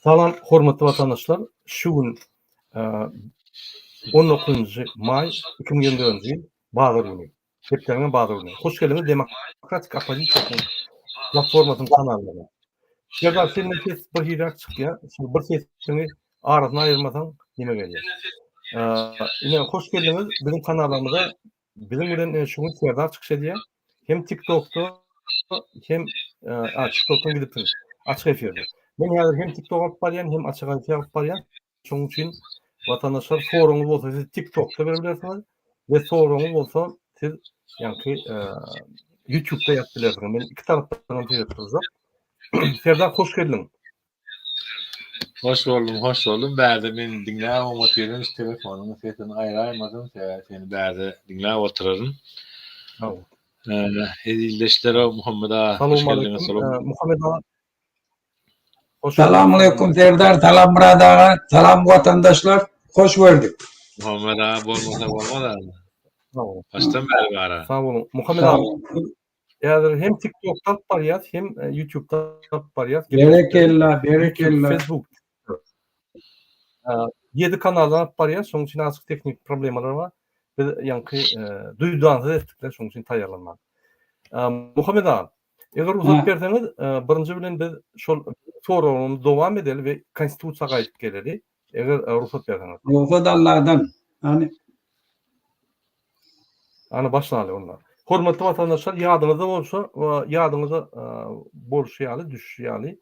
Salam, hormatly vatandaşlar. Şu gün 19 may 2024 ýyl Bazyr güni. Heplerine Bazyr güni. Hoş geldiniz Demokratik Opozisiýanyň platformasynyň kanalyna. Ýa-da sen nefes bir hirak çykýa, şu bir sesini aradan aýyrmasaň nime gelýär? Ine hoş geldiniz bizim kanalymyza. Bizim bilen şu gün serdar çykyş edýär. Hem TikTok'ta hem TikTok'tan gidipsiz. Açık efirde. Men häzir hem TikTok alyp barýan, hem açyk efir alyp barýan. Şonuň üçin vatandaşlar soruňyz bolsa siz TikTok'ta berebilirsiniz we soruňyz bolsa siz ýa-ni YouTube'da ýazyp bilersiňiz. Men iki tarapdan ýetdirjek. Serdar hoş geldin. Hoş buldum. Bärde meni dinläp oturýan telefonumy sesini aýraýmadym, seni bärde dinläp oturarym. Tamam. Edilleşler Muhammed ağa. Hoş geldiniz. Muhammed ağa. Selamünaleyküm Serdar, salam Murad ağa, salam vatandaşlar, hoş gördük. Muhammed ağa bolmasa bolmaz. Tamam. Baştan beri bara. Sağ olun. Muhammed ağa. Ýa-da hem TikTok'ta barýar, hem YouTube'da barýar. Berekella. Facebook. 7 kanaldan barýar, şonuň üçin azık teknik problemalar bar. Biz ýa-ni duýdanzy etdikler, şonuň üçin taýýarlanmady. Muhammed ağa, eger ruhsat berseňiz, birinji bilen biz şol sorugyny dowam edeli we konstitusiýaga gaýdyp geleli. Eger ruhsat berseňiz. Ruhsat Allah'dan. Ana başlaly onlar. Hormatly vatandaşlar, ýadyňyzda bolsa, ýadyňyza bolşýaly, düşýäli.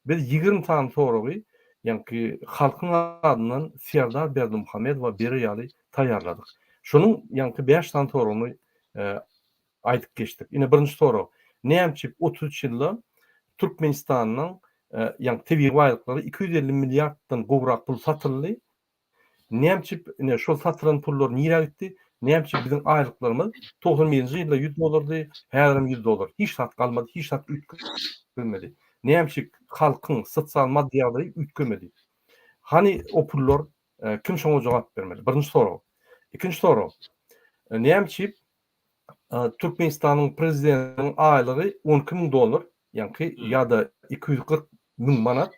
Biz 20 tane sorugy, ýa-ni halkyň adyndan Serdar Berdimuhammed we berýäli taýýarladyk. Şonuň ýa-ni 5 tane soruny aýdyp geçdik. Ine birinji soru. Näçip 33 ýylda Türkmenistanyň ýa-ni tebii baýlyklary 250 milliarddan gowrak pul satyldy. Näçip ine şol satylan pullar nirä gitdi? Näçip bizim aýlyklarymyz 91-nji ýylda $100, häzir $100. Hiç sat galmady, hiç sat ütgünmedi. Näçip halkyň sosial maddiýaly ütgünmedi. Hani o pullar kim şoňa jogap bermeli? Birinji soru. Ikinji soru. Näçip Türkmenistanyň prezidentiniň aýlygy $12.000, ýa-ni ýa-da 240.000 manat.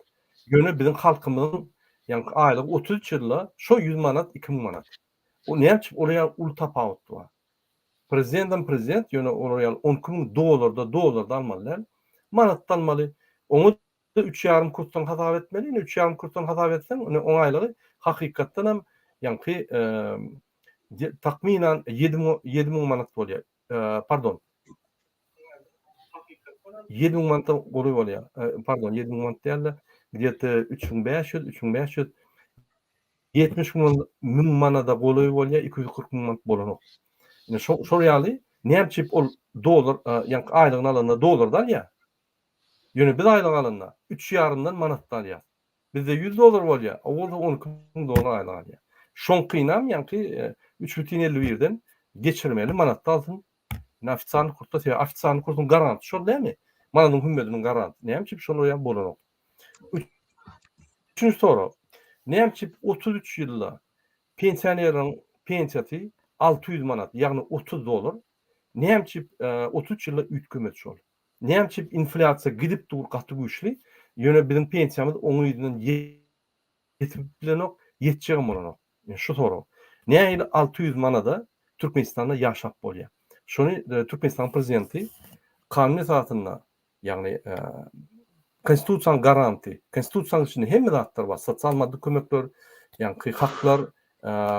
Ýöne bizim halkymyň ýa-ni aýlygy 33 ýylda şo 100 manat, 2.000 manat. O näçip oraya ul tapawut bar. Prezident ýöne oraya $12.000 almalylar. Manat almaly. Onu 3,5 kursdan hasap etmeli. 3,5 kursdan hasap etsen, oň aýlygy hakykatdan hem ýa-ni takminan 7.000 manat bolýar. Pardon. 7.000 manat goly bolýar. Pardon, 7.000 manat diýerler. Где-то 3.500 70.000 manada goly bolýar, 240.000 manat bolanok. Ine şo ýaly näçip ol dolar, ýa-ni aýlygyny alanda dolardan ýa. Ýöne biz aýlyk alanda 3,5 manat alýar. Bizde $100 bolýar, o bolsa $12.000 aýlyk alýar. Şoňkynam ýa-ni 3,51-den geçirmeli manat alsyn. Ofisial kurta, ofisial kurtun garanti şol dämi? Manadyň hümmetiniň garanti. Näçip şol ýa bolanok. Üçüncü soru. Näçip 33 ýylda pensionieriň pensiýasy 600 manat, ýagny $30. Näçip 33 ýylda ütgümet şol. Näçip inflasiýa gidip dur gaty güýçli. Ýöne bizim pensiýamyz oň ýylyň ýetip bilenok, ýetjegi bolanok. Şu soru. Näçip 600 manada Türkmenistanda ýaşap bolýar. Şonu Türkmenistan prezidenti kanun esasynda, ýagny konstitusiýanyň garanti, konstitusiýanyň içinde hemme zatlar bar. Sosial maddi kömekler, ýa-ni haklar,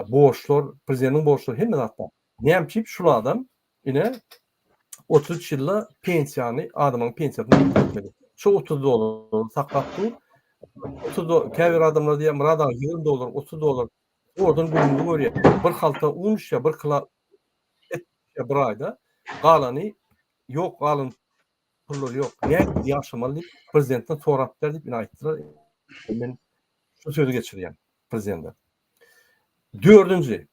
borçlar, prezidentiň borçlary hemme zatlar. Näçip şol adam ine 33 ýylda pensiýany, adamyň pensiýasyny ödemeli. Şu $30 saklapdy. Käbir adamlar diýär, Murad ağa $20, $30. Oradan günlük görýär. Bir halta un ýa bir kila et bir aýda galany ýok, galyn pullar ýok. Näme ýaşamaly prezidentden sorap berdi diýip aýtdylar. Men şu sözü geçirýän prezidentden. Dördüncü.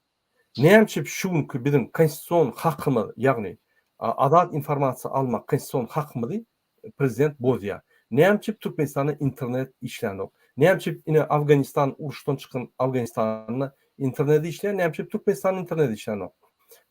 Näçip şu günkü bizim konstitusiýon hakymy, ýagny adat informasiýa almak konstitusiýon hakymy prezident bozýar. Näçip Türkmenistanyň internet işlenok. Näçip ine Afganistan uruşdan çykan Afganistanyň interneti işleýär, näçip Türkmenistanyň interneti işlenok.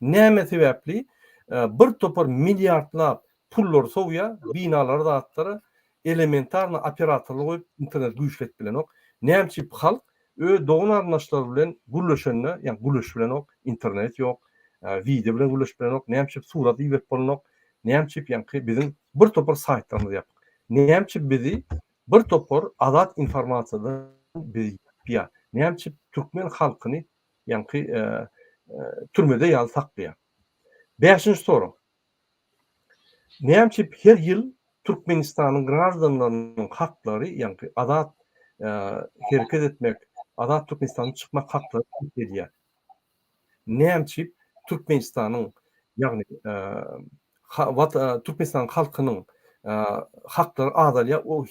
Näme sebäpli bir topar milliardlap pullar sowya binalar zatlara elementarny operatorlyk goýup internet güýçlet bilen ok. Näçip halk doğun arnaşlar bilen gülleşenne, ýani gülleş bilen ok, internet ýok, video bilen gülleş bilen ok, näçip surat iýip bolanok, näçip ýani biziň bir topar saytlarymyz ýap. Näçip bizi bir topar azat informasiýadan bizi ýa. Näçip türkmen halkyny ýani türmede ýaly saklanýar. 5-nji soru. Näçip her ýyl Türkmenistanyň gражданlarynyň haklary, ýani azat hereket etmek, azat Türkmenistandan çykmak haklary edýär. Näçip Türkmenistanyň ýani Türkmenistan halkynyň haklary azalýar, o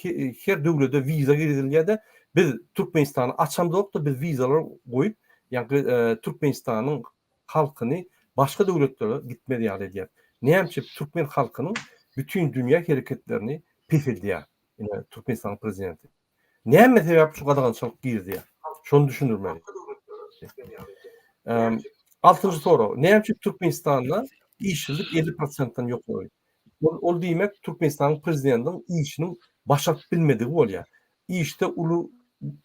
her döwlede wiza girilýär-de biz Türkmenistany açamdykda biz wizalar goýup, ýani Türkmenistanyň halkyny başga döwletlere gitmedi ýaly edýär. Näçip Türkmen halkynyň bütün dünýä hereketlerini pefildýär. Ýani Türkmenistan prezidenti. Näme sebäp şu gadagynçylyk girdi? Şonu düşündirmeli. 6-njy soru. Näçip Türkmenistanda işçilik 50%-dan ýok bolýar? Ol diýmek Türkmenistanyň prezidentiniň işini başap bilmedigi bolýar. İşte uly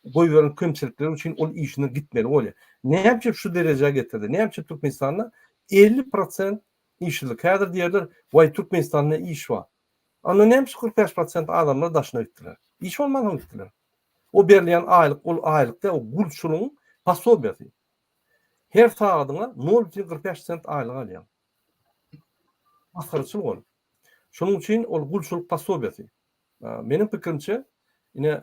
goýulan kömçilikler üçin ol işine gitmeli bolýar. Näçip şu derejege getirdi? Näçip Türkmenistanda 50% işçilik? Häzir diýerler, "Way Türkmenistanda iş bar." Ana näçip 45% adamlar daşyna gitdiler. İş bolmadan gitdiler. O berliýän aýlyk, ol aýlykda o gulçuluň pasobiýasy. Her sagatyna 0,45 sent aýlyk alýar. Asgarçylyk ol. Şonuň üçin ol gulçuluk pasobiýasy. Meniň pikirimçe, ine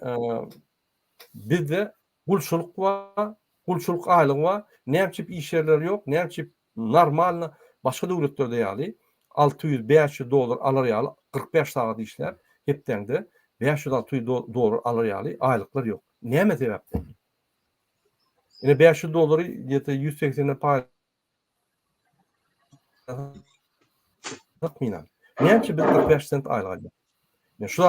bizde gulçuluk bar, gulçuluk aýlygy bar, näçip iş ýerleri ýok, näçip normal başga döwletlerde ýaly $600-500 alar ýaly 45 sagat işler, hepdeňde $500-600 alar ýaly aýlyklar ýok. Näme sebäpden? Ine $500 ýete 180 pay. Näçip biz 45 sent aýlyk alýar? Ýani şu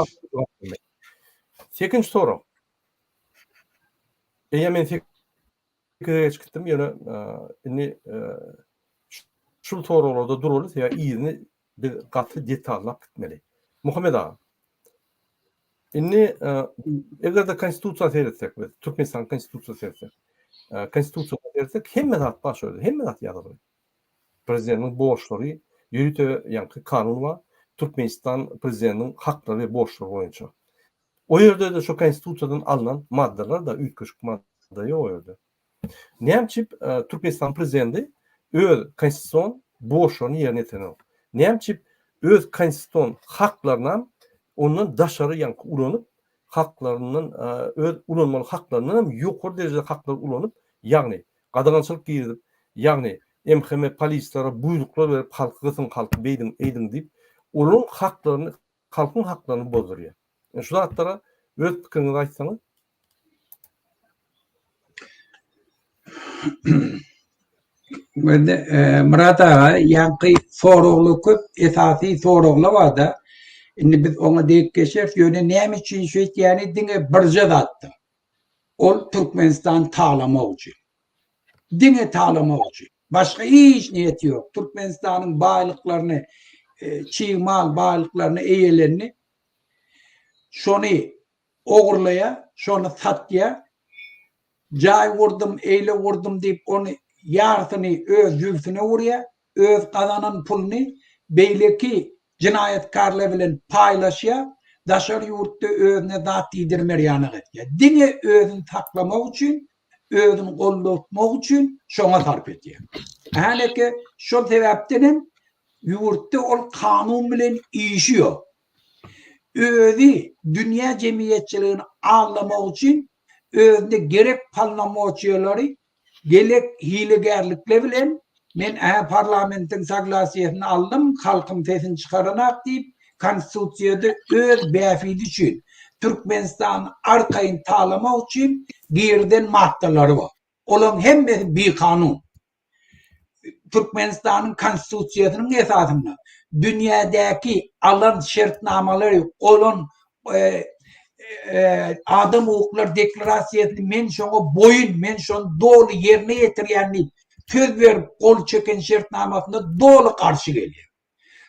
8-nji soru. Men fikirge çykdym, ýöne inni şu sorularda durulur ya iyini bir gaty detallap gitmeli. Muhammed ağa. Inni eger de konstitusiýa seyretsek, Türkmenistan konstitusiýasy seyretsek, konstitusiýa seyretsek hemme zat baş öldü, hemme zat ýazylyr. Prezidentiň borçlary, ýürüte ýani kanun bar, Türkmenistan prezidentiniň haklary we borçlary boýunça. O ýerde de şu konstitusiýadan alynan maddeler da üýtgeçik madde ýok o ýerde. Näçip Türkmenistan prezidenti öz konstitusiýon borçlaryny ýerine ýetirýär. Näçip öz konstitusiýon haklaryna ondan daşary ýani ulanyp, haklarynyň öz ulanmaly haklarynyň ýokary derejede haklar ulanyp, ýagny gadagançylyk girip, ýagny MHM polislere buyruklar berip halky gysyn, halky beýdin, eýdin diýip, olaryň haklaryny, halkyň haklaryny bozdurýar. Şu zatlara öz pikiriňizi aýtsaňyz. Murat ağa, ýanky soragly köp, esasy soraglar bar da. Indi biz ona diýip geçer, ýöne näme üçin şu ýani diňe birje zatdy. Ol Türkmenistan taýlamak üçin. Diňe taýlamak üçin. Başga hiç niyeti ýok. Türkmenistanyň baýlyklaryny, çiğmal baýlyklaryny, eýelerini şonu ogurlaya, şonu satya, jay vurdum, eyle vurdum diýip onu ýartyny öz ýüzüne urya, öz kazanan pulny beýleki cinayetkarlar bilen paylaşya, daşar ýurtda özüne zat diýdirmerýanyk etýär. Diňe özüni taklamak üçin, özüni gollatmak üçin şoňa sarp etýär. Haneke şol sebäpden ýurtda ol kanun bilen işi ýok. Özü dünýä jemgyýetçiligini anlamak üçin özünde gerek parlamentçylary, gerek hilegerlikler bilen men parlamentin saglasiýetini aldım, halkym sesini çykaranak diýip, konstitusiýada öz bäfidi üçin, Türkmenistan arkaýyn taýlamak üçin girden maddelary bar. Olaryň hemmesi bir kanun. Türkmenistanyň konstitusiýasynyň esasyna dünýädäki alan şertnamalary, olan adam hukuklar deklarasiýasyny men şoňa boyun, men şonu dolu ýerine ýetirýänli söz berip kol çeken şertnamasyna dolu karşı gelýär.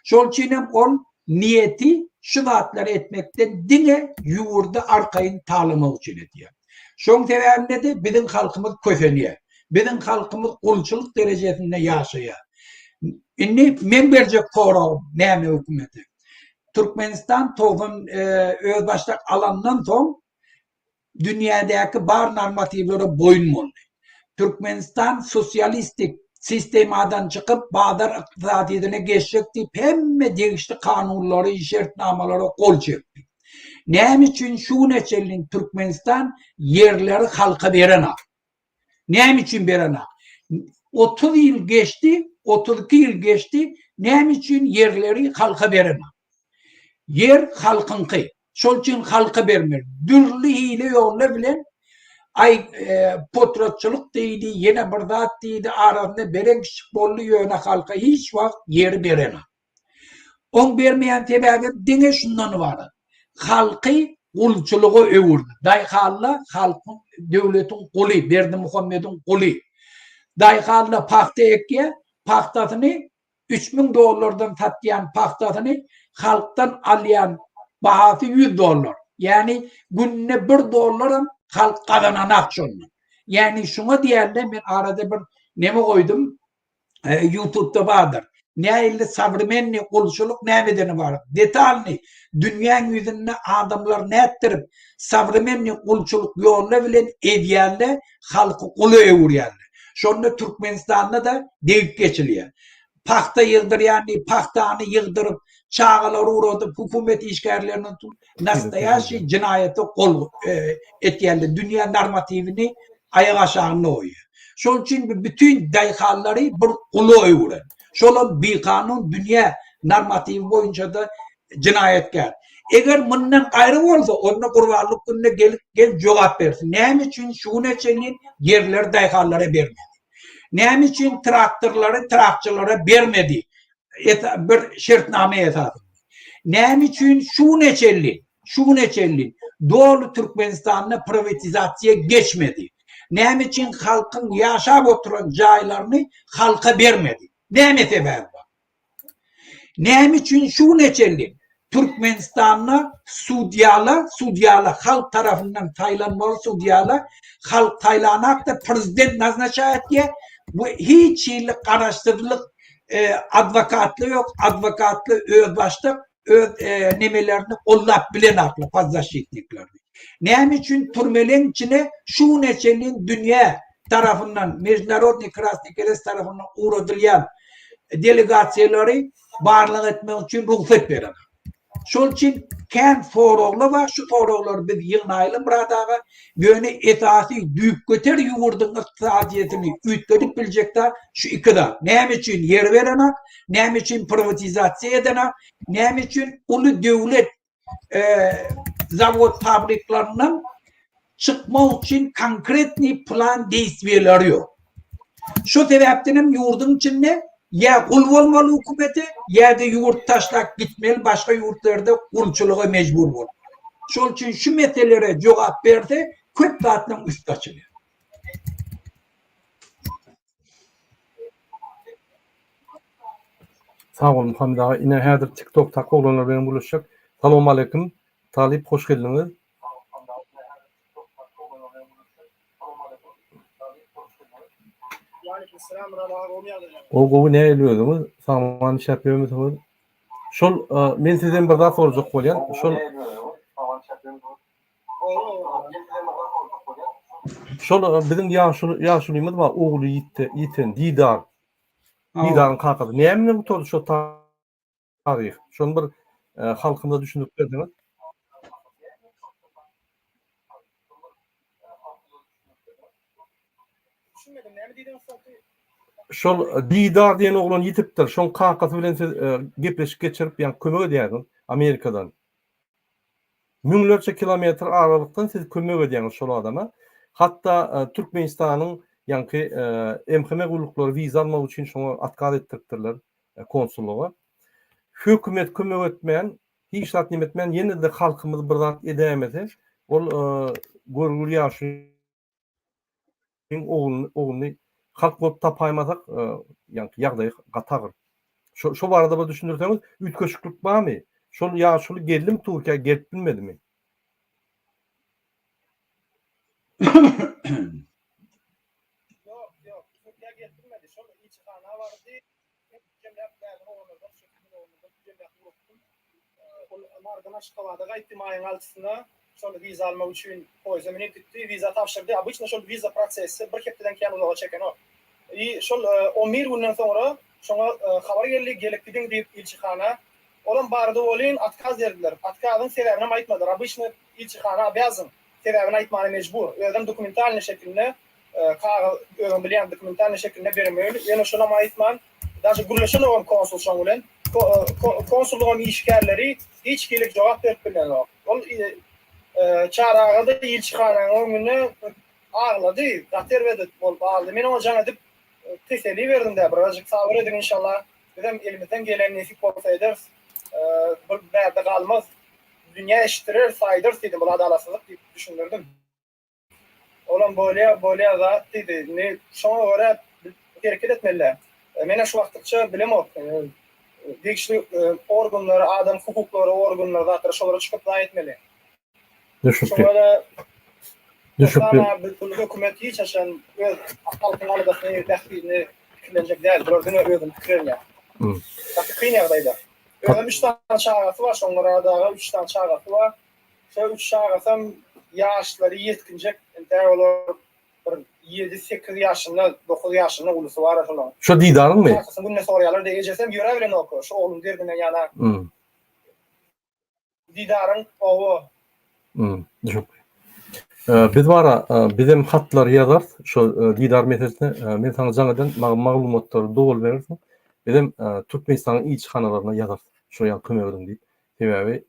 Şol üçin hem ol niyeti şu zatları etmekten dine yuvurda arkayın talımak için ediyor. Şoň sebäbine de bizim halkımız köseniye. Bizim halkımız kulçuluk derecesinde yaşaya. Inni men berjek soraw näme hökümeti. Türkmenistan toğun öz başlak alandan soň dünyadaki bar normativlere boyun boldy. Türkmenistan sosyalistik sistemadan çıkıp Bağdar iktisadiyetine geçecek deyip hemme değişti kanunları, işaretnamaları kol çekti. Näme için şu neçelin Türkmenistan yerleri halka berena. Näme için berena? 30 yıl geçti, 32 yıl geçti. Näme için yerleri halka berena? Yer halkınki. Şol için halka bermer. Dürlü hile yollar bilen potrotçuluk deydi, yine bir zat deydi, arasında beren kişik bollu yöne halka hiç vakt yer berena. On bermeyen sebäbi dine şundan var. Halkı kulçuluğu öwürdi. Daýhalla halkın döwletin kuli, Berdi Muhammed'in kuli. Daýhalla paxta ekke, paxtasyny $3000 tatýan paxtasyny halktan alýan bahasy $100. Yani gününe $1 halk kazananak şonu. Yani şuna diýende men arada bir neme koydum, YouTube'da vardır. Näille savremenni kulçuluk nämedeni var? Detalni dünýäň ýüzünde adamlar näetdirip savremenni kulçuluk ýolla bilen edýärle halky kulu öwürýärler. Şonda Türkmenistanda da deyip geçilýär. Paxta ýygdyrýany, paxtany ýygdyryp çağalar uğradyp hukumet işgärlerini nastaýaşy cinayete kol etýärler. Dünýä normativini aýak aşagyna goýýar. Şol üçin bütün daýhallary bir kulu öwürer. Şol bir kanun dünýä normativ boýunça da cinayetkär. Eger bundan gaýry bolsa, onda gurbanlyk gününe gel jogap bersin. Näme üçin şu neçenin yerler daýhallara bermedi? Näme üçin traktörlara bermedi? Bir şertname esasında. Näme üçin şu neçelin Doğu Türkmenistan'na privatizasiýa geçmedi? Näme üçin halkın yaşap oturan jaýlaryny halka bermedi? Näme sebäbi var? Näme üçin şu neçelin Türkmenistan'na sudyalar halk tarafından taylanmalı sudyalar halk taylanak da prezident naznaçaýat diye bu hiç ýyllyk araşdyrlyk advokatlı yok. Advokatlı öz başlık nemelerini kollap bilen aklı fazla şekliklerini. Näme üçin türmelerin içine şu neçelin dünya tarafından Международный Красный Kрест tarafından uğradylýan delegatsiýalary barlyk etmek için ruhsat berýär. Şol için kän foroglar var, şu foroglar biz ýygnaýly buradaga ýöne esasy düýüp göter ýugurdyň iqtisadiýetini üýtledip biljekler şu ikide. Näme üçin yer berenak, näme üçin privatizasiýa edenak, näme üçin uly döwlet zavod fabriklarynyň çıkmak için konkretni plan değişmeleri yok. Şu sebepten yurdun içinde ya kul olmalı hükümeti ya da yurt taşlak gitmeli başka yurtlarda kulçuluğa mecbur olur. Şol için şu meselelere cevap verdi, köp dağıtının üstü açılıyor. Sağ olun Hamid ağa. Yine häzir TikTok takı olanlar bilen buluşacak. Salamu aleyküm. Talip hoş geldiniz. O gowy ne eliyordunuz? Saman iş yapýarmysynız? Şol men sizden bir zat sorajak bolýan. Şol bizim ýaşulymyz bar, ogly ýiten Didar. Didaryň kakasy. Näme bu toz şu taryh? Şonu bir halkymda düşünüp berdiňiz. Şol Didar diýen oglan ýitipdir. Şoň kakasy bilen gepleşip geçirip ýa kömek edýärdiň Amerikadan. Müňlerçe kilometr aralykdan siz kömek edýäňiz şol adama. Hatda Türkmenistanyň ýa-ni MHM gulluklary wiza almak üçin şoňa atkar etdiripdirler konsulluga. Hökümet kömek etmeýän, hiç zat nimetmeýän ýene de halkymyz bir zat edämese, ol görgüli ýaşy oğlunu halk bolup tapaýmasak ýagdaý gatagyr. Şo barada bir düşünürseňiz, ütköşüklük barmy? Şol ya şol geldim Türkiye gelip bilmedimi? Yok yok. Türkiye getirmedi. Şol ilçihana vardı. Cemiyet verdi onlardan sökümün onlardan cemiyet gruptum. Onlardan Aşkabad'a gayttim ayın altısına. Şol viza almak için poyzamini gitti. Viza tavşırdı. Обычно şol viza prosesi bir hepteden keyin uzağa çeken o. Şol 11 günden sonra şoňa habar geldi gelip gidin diýip ilçihana. Olan bardy bolyn atkaz berdiler. Atkazyň sebäbini aýtmadylar. Обычно ilçihana обязан sebäbini aýtmagy mejbur. Öýdem dokumentalny şekilde özüm bilen dokumentalny şekilde bermeli. Ýene şuna aýtman, даже gürleşen olan konsul şoň bilen konsullugyň işgärleri hiç gelip jogap berip bilmeýär. Ol çaraga da ilçihanaň öňüne ağlady, gater berdi bolup aldy. Men ona jaň edip teselli verdim de birazcık sabır edin inşallah. Dedim elimizden gelen nesip olsa ederiz. Bu berde kalmaz. Dünya eşittirir, saydır dedim. Bu adalatsızlık diye düşünürdüm. Olan böyle da dedi. Ne şuna göre hareket etmeliler. Mene şu vaktıkça bilemok. Degişli organları, adam hukukları organları da şolara çıkıp da etmeli. Şolara Ama bütün hükümet hiç aşan öz halkın alıdasını dehliğini fikirlenecek değil. Gördüğünü özüm fikirlenecek. Tabii kıyın yerdeydi. Özüm 3 tane çağrısı var. Şonlara da 3 tane çağrısı var. Şu 3 çağrısım yaşları yetkinecek. Olur 7-8 yaşında, 9 yaşında ulusu var. Şu didarın mı? Çağrısın bunu ne soruyorlar diyeceksem görebilen oku. Şu oğlum derdinden yana. Didarın oğu. Çok. Biz bara bizim hatlar yazar şu didar meselesine men sana jaňadan maglumatlary dogul berersin. Bizim Türkmenistanyň ilçihanalarına yazar. Şu ýa kömegim diýip. Sebäbi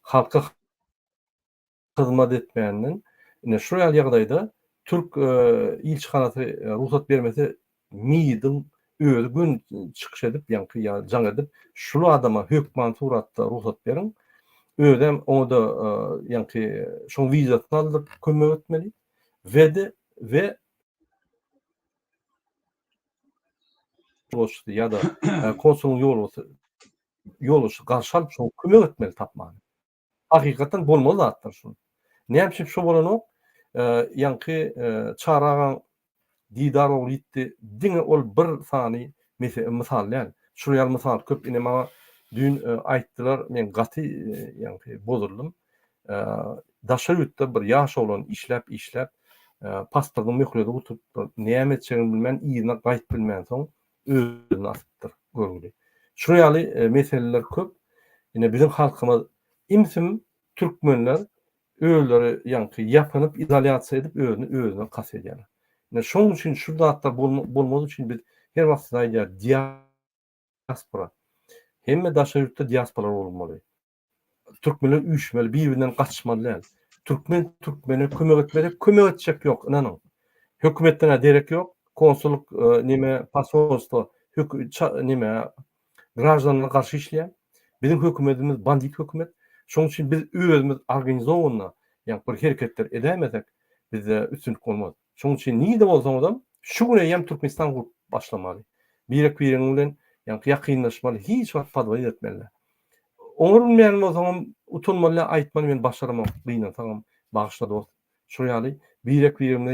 halka hyzmat etmeýänden şu ýagdaýda Türk ilçihanasy ruhsat bermese miýidiň özü gün çykyş edip ýa-ni jaň edip şulu adama hökman suratda ruhsat beriň. Özem onu da ýa-ni şoň wizasyny aldyp kömek etmeli we bolşdy ýa-da konsulun ýoluşy garşy alyp şoň kömek etmeli tapmany. Hakykatan bolmaly zatlar şu. Näme şu bolan ýa-ni çaragan didar ol gitdi. Diňe ol bir sany misal ýa-ni. Şu ýal misal köp ine maňa dün aýtdylar, men gaty ýa-ni bozuldum. Daşarytda bir ýaş olan işläp pasportyny möhürledi utup näme etjegini bilmän, ýyna gaýt bilmän soň özüni asypdyr görgüli. Şu ýaly meseleler köp. Ine bizim halkymyz imsim türkmenler öýleri ýa-ni ýapynyp izolasiýa edip özüne kas edýär. Ine şoň üçin şu zatlar bolmady üçin biz her wagt aýdýar diaspora. Hemme daşarytda diaspora bolmaly. Türkmenler üýşmeli, bir-birinden gaçmalylar. Türkmene kömek etmeli, kömek etjek ýok, inanyň. Hökümetden derek ýok, konsulluk nime pasolstvo, nime grajdanlara garşy işleýär. Bizim hökümetimiz bandit hökümet. Şoň üçin biz özümiz organizowanyna, ýa-ni bir hereketler edämezek, bizde üstünlük bolmaz. Şoň üçin niýde bolsaň adam, şu güne ýem Türkmenistan gurup başlamaly. Birek-biriň bilen ýa-ni ýakynlaşmaly, hiç wagt padwa etmeli. Oňurmaýan bolsaň utanmaly aýtmaly men başaramam diýen taňam bagyşla dost. Şu ýaly birek-birine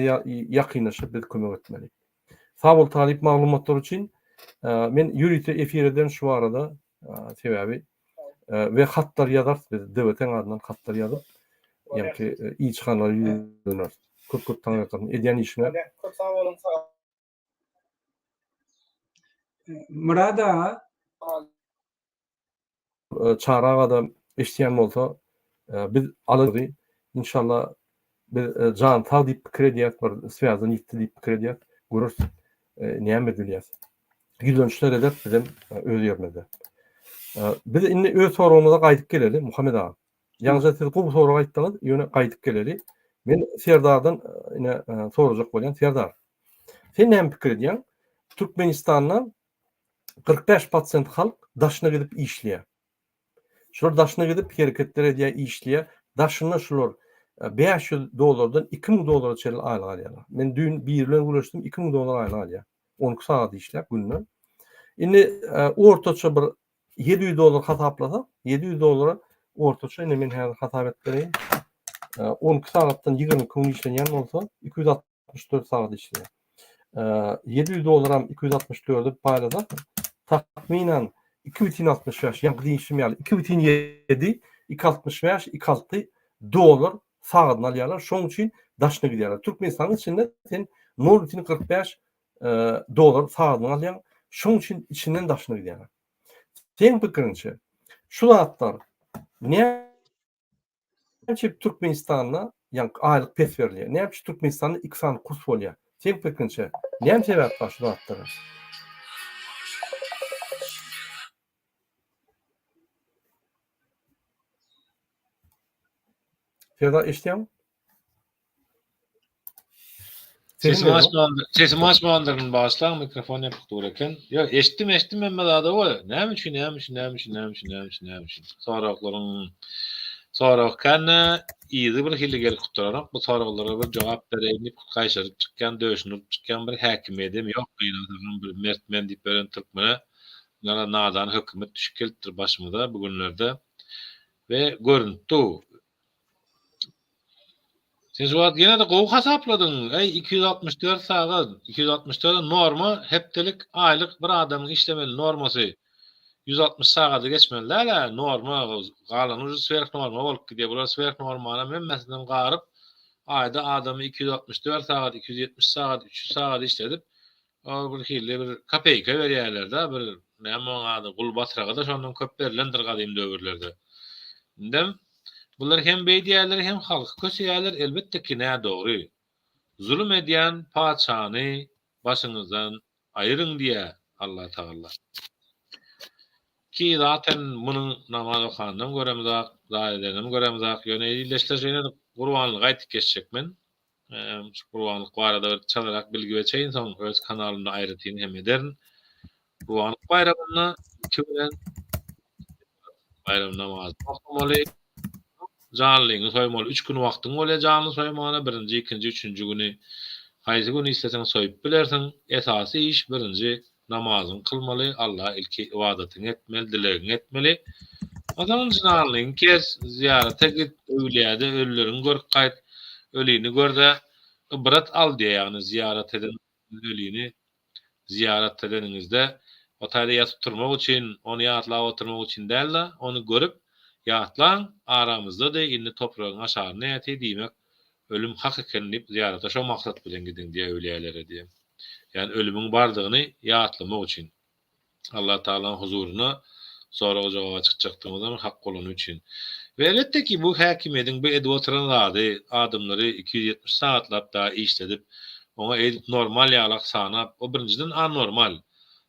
ýakynlaşyp biz kömek etmeli. Sag bol talip maglumatlar üçin men ýürüýte efirden şu arada sebäbi we hatlar ýazar biz döwletin adynan hatlar ýazyp ýa-ni ilçihanlara ýönler. Köp taňykan edýän işine. Çok sağ olun. Murad ağa Çaraga da eşdiýän bolsa biz alady inşallah bir jan tal diýip pikir edýär, bir swýazyn ýitdi diýip pikir edýär. Görürs näme edilýär. Güýlençler edip bizim öz ýerinde. Biz indi öz soragymyza gaýdyp geleli Muhammed ağa. Ýalňyza siz bu soraga aýtdyňyz, ýöne gaýdyp geleli. Men Serdardan ine sorajak bolýan Serdar. Sen näme pikir edýän? Türkmenistandan 45% halk daşyna gidip işleýär. Şular daşyna gidip hereketler edýär, işleýär. Daşyna şular $500'dan $2000 çel aylyk alýarlar. Men dün bir ýerle görüşdim, $2000 aylyk alýar. 12 saat işläp gününe. Indi ortaça bir $700 hasaplasak, $700 ortaça indi men häzir hasap edip bereyim. 12 saatdan 20 gün işleyen bolsa 264 saat işleýär. $700 264'ü paýlasak, tahminen 2,65 ýa-ni diýişim 2,7 2,65 2,6 dolar sagatyny alýarlar. Şoň üçin daşna gidýärler. Türkmenistanyň içinde sen 0,45 dolar sagatyny alýan. Şoň üçin içinden daşna gidýärler. Sen pikirinçe şu zatlar näçe Türkmenistanda ýa-ni aýlyk pes berilýär? Näçe Türkmenistanda 2 san kurs bolýar? Sen pikirinçe näme sebäp bar şu zatlara? Ferda eşdiýärmi? Sesimi açmagandyryň başlaň mikrofon ýapyk durarken. Ýok, eşitdim emma da bol. Näme üçin? Soraklaryň ýygy bir hili gelip tuturarak bu soraglary bir jogap berýänip gaýşaryp çykýan, döşünüp çykýan bir häkim edem ýok, gynalygyň bir mertmen diýip beren türkmene nadan hökümet düşüp gelipdir başymyza bu günlerde we göründi. Sen şuwat ýene de gowy hasapladyň. 264 sagat, 264 norma hepdelik aýlyk bir adamyň işlemeli normasy 160 sagaty geçmeli. Norma galan swerk norma bolup gidýär. Bular swerk normana memmesinden garyp aýda adamy 264 sagat, 270 sagat, 300 sagat işledip bir hili bir kapeyka berýärler-de, bir näme ady gul batraga da şondan köp berilendir gadym döwürlerde. Indem bular hem beýdýärler hem halky kösýärler, elbetde ki nä dogry. Zulüm edýän paçany başyňyzdan aýyryň diýär Allah Taala. Ki zaten munyň namaz okandym göremizak, zaýalarym göremizak, ýöne ýyleşlerine gurbanlyk aýtyp geçjekmen. Şu gurbanlyk barada bir çalarak bilgi geçeýin, soň öz kanalymda aýratyn hem ederin. Gurbanlyk bayramyna bilen bayram namazy okamaly. Canlyny soýmaly 3 gün wagtyň bolýar canly soýmana, 1-nji, 2-nji, 3-nji güni haýsy güni isteseň soýup bilersiň. Esasy iş 1-nji namazyny kılmaly, Allah ilki ibadatyny etmeli, dilegiňi etmeli. Odan canlyny kes ziýarata git, öwliýäde ölüleriň görüp gaýt, ölüni görde ibrat al diýär, ýagny ziýarat eden ölüni ziýarat edeningizde o taýda ýatyp turmak üçin, ony ýatlap oturmak üçin däl-de, ony görüp ýatlaň aramyzda da indi topragyň aşagyny näte diýmek, ölüm hak ekenini ziýarata şo maksat bilen gidin diýär öwliýälere diýär. Yani ölümün bardygyny ýatlamak üçin. Allah Taala'nın huzuruna soragy jogaba çykjakdygyny hak bolany üçin. Ve elbette ki bu häkimediň bu edip oturan adamlary 270 sagatlap da işledip ona normal ýalak sanap, o birinciden anormal.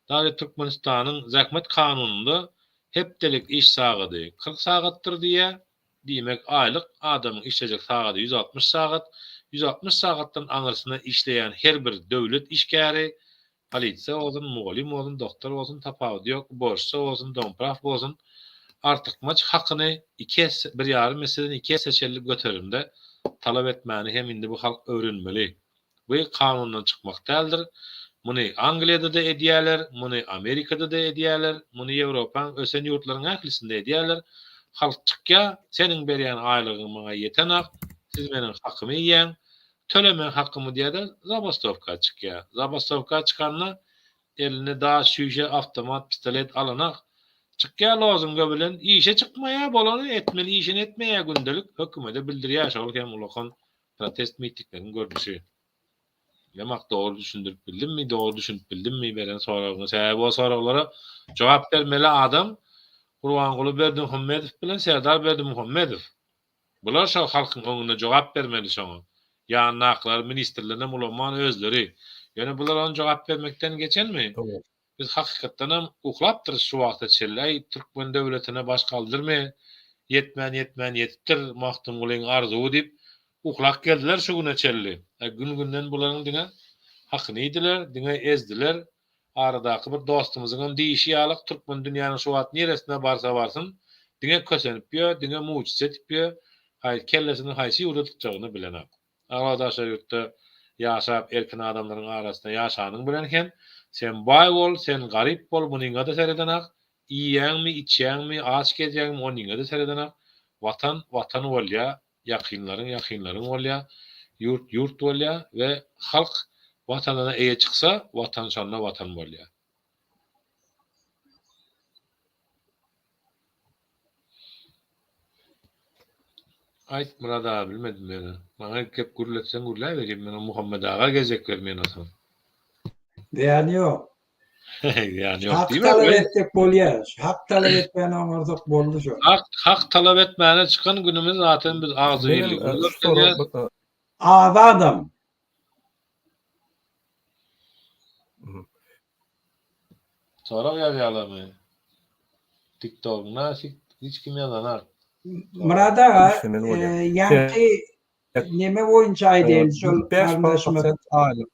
Daha Türkmenistanyň zähmet kanununda hepdelik iş sagaty 40 sagatdyr diýär. Diýmek aýlyk adamyň işlejek sagaty 160 sagat. 160 sagatdan aňyrsynda işleýän her bir döwlet işgäri, polisiýa bolsun, mugallim bolsun, doktor bolsun, tapawut ýok, borçsa bolsun, dompraf bolsun, artykmaç hakyny 1,5 meseleden 2 seçerlik göterimde talap etmäni hem indi bu halk öwrenmeli. Bu kanundan çykmak däldir. Muny Angliýada da edýärler, muny Amerikada da edýärler, muny Ýewropaň ösen ýurtlaryň ählisinde edýärler. Halk çykýa, seniň berýän aýlygyň maňa ýetenak, siz meniň hakymy ýeň, tölemen hakymy diýär, zabastovka çykýar. Zabastovka çykanda eline daş, şüşe, avtomat, pistolet alanak çykýar lozumga bilen işe çykmaýa bolany etmeli, işini etmeýä gündelik hökümete bildirýär. Şol hem ulakan protest mitingleriniň görnüşi. Demek doğru düşündürüp bildimmi, doğru düşünüp bildimmi beren soragyna sebäp o soraglara jogap bermeli adam Gurbanguly Berdimuhammedow bilen Serdar Berdimuhammedow. Bular şol halkyň öňünde jogap bermeli şoňa. Ýa naklar ministrlerine ulanman özleri. Ýöne bular ona jogap bermekden geçenmi? Biz hakykatdan hem uklapdyr şu wagtda çelley Türkmen döwletine baş kaldyrmy? Yetmän yetipdir Mahtumgulyň arzuwy diýip uklak geldiler şu güne çelli. Gün-günden bularyň diňe hakyny ýediler, diňe ezdiler. Aradaky bir dostumyzyň diýişi ýalyk Türkmen dünýäniň şu wagt neresine barsa barsyn, diňe kösenip ýör, diňe mucize etip ýör. kellesini haýsy ýurda tutjagyny bilenok. Aradaşa ýurtda ýaşap erkin adamlaryň arasynda ýaşanyň bilenken, sen baý bol, sen garyp bol, munyňa da seredenak, iýýäňmi, içýäňmi, aç gezýäňmi, onuňa da seredenak. Watan watan bolýa, ýakynlaryň bolýa, ýurt bolýa we halk watanyna eýe çyksa, watan şonda watan bolýa. Ayt Murad abi, bilmedim beni. Bana gep gürletsen gürlay vereyim. Ben Muhammed Ağa gezek vermeyen olsam. Yani yok. Yani yok Hak değil talep mi? ettik bolýar. Hak talep etmeýän oňardyk boldy şu. Hak talep etmeyene çıkan günümüz zaten biz ağzı Benim birlik. şu soru Adam. Sonra yazıyorlar mı? TikTok'na hiç kim yazanar. Murad ağa, işlemeli bolýar. ýanky neme boýunça aýdym şol 5% aýlyk.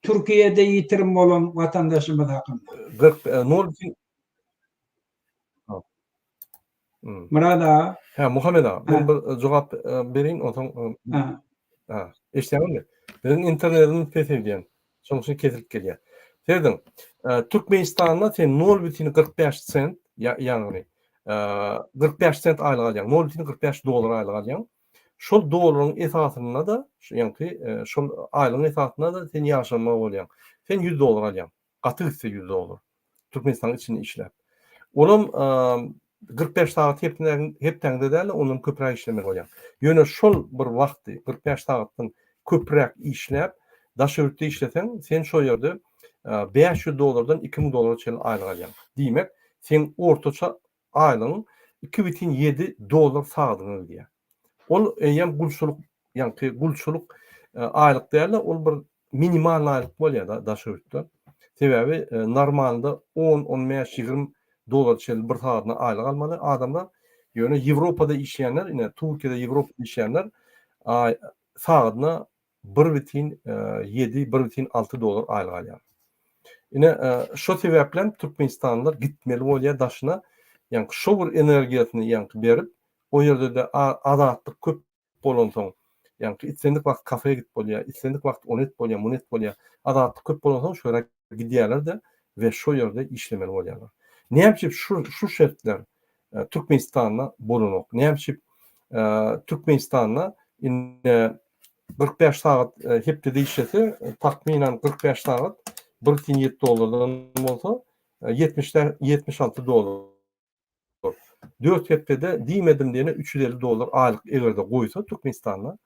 Türkiýede ýitirim bolan watandaşymyz hakynda. 40 nol için. Murad ağa. Ha Muhammed ağa, ben bir jogap bereyim otaň. Ha. Eşdeňmi? Benim internetimi fesediýän. Şoň üçin kesilip gelýär. Derdim, Türkmenistanda sen 0,45 sent, ýagny 45 sent aýlyk alýan, 0,45 dolar aýlyk alýan. Şol dolaryň esasyna da, ýani şol aýlygyň esasyna da sen ýaşamak bolýan. Sen 100 dolar alýan. Gaty gitse 100 dolar. Türkmenistan içinde işläp. Olam 45 saat heptäňde däl, onuň köpräk işlemek bolýan. Ýöne şol bir wagty 45 saatdan köpräk işläp, daşörtde işleten, sen şo ýerde 500 dolardan 2000 dolara çel aýlyk alýan. Diýmek, sen ortaça aýlygyň 2,7 dolar sagadyny ödýär. Ol ýa gulçuluk, ýani gulçuluk aýlyk däl, ol bir minimal aýlyk bolýar da daşörtde. Sebäbi normalda 10-15-20 dolar çel bir sagatyna aýlyk almaly adamlar. Ýöne Ýewropada işleýänler, ine Türkiýede, Ýewropada işleýänler sagatyna 1,7-1,6 dolar aýlyk alýar. Ine şo sebäplen Türkmenistanlylar gitmeli bolýar daşyna, ýani şo bir energiýasyny ýani berip, o ýerde de adatlyk köp bolan soň, ýani itsendik wagt kafeýe gitip bolýar, itsendik wagt onet bolýar, monet bolýar, adatlyk köp bolan soň şöyle gidýärler-de we şo ýerde işlemeli bolýarlar. Näçip şu şertler Türkmenistanda bolanok. Näçip Türkmenistanda 45 saat hepde işlese, takminen 45 saat 1,7 dolardan bolsa 76 dolar. 4 hepde diýmedim diýene 350 dolar aýlyk egerde goýsa Türkmenistanda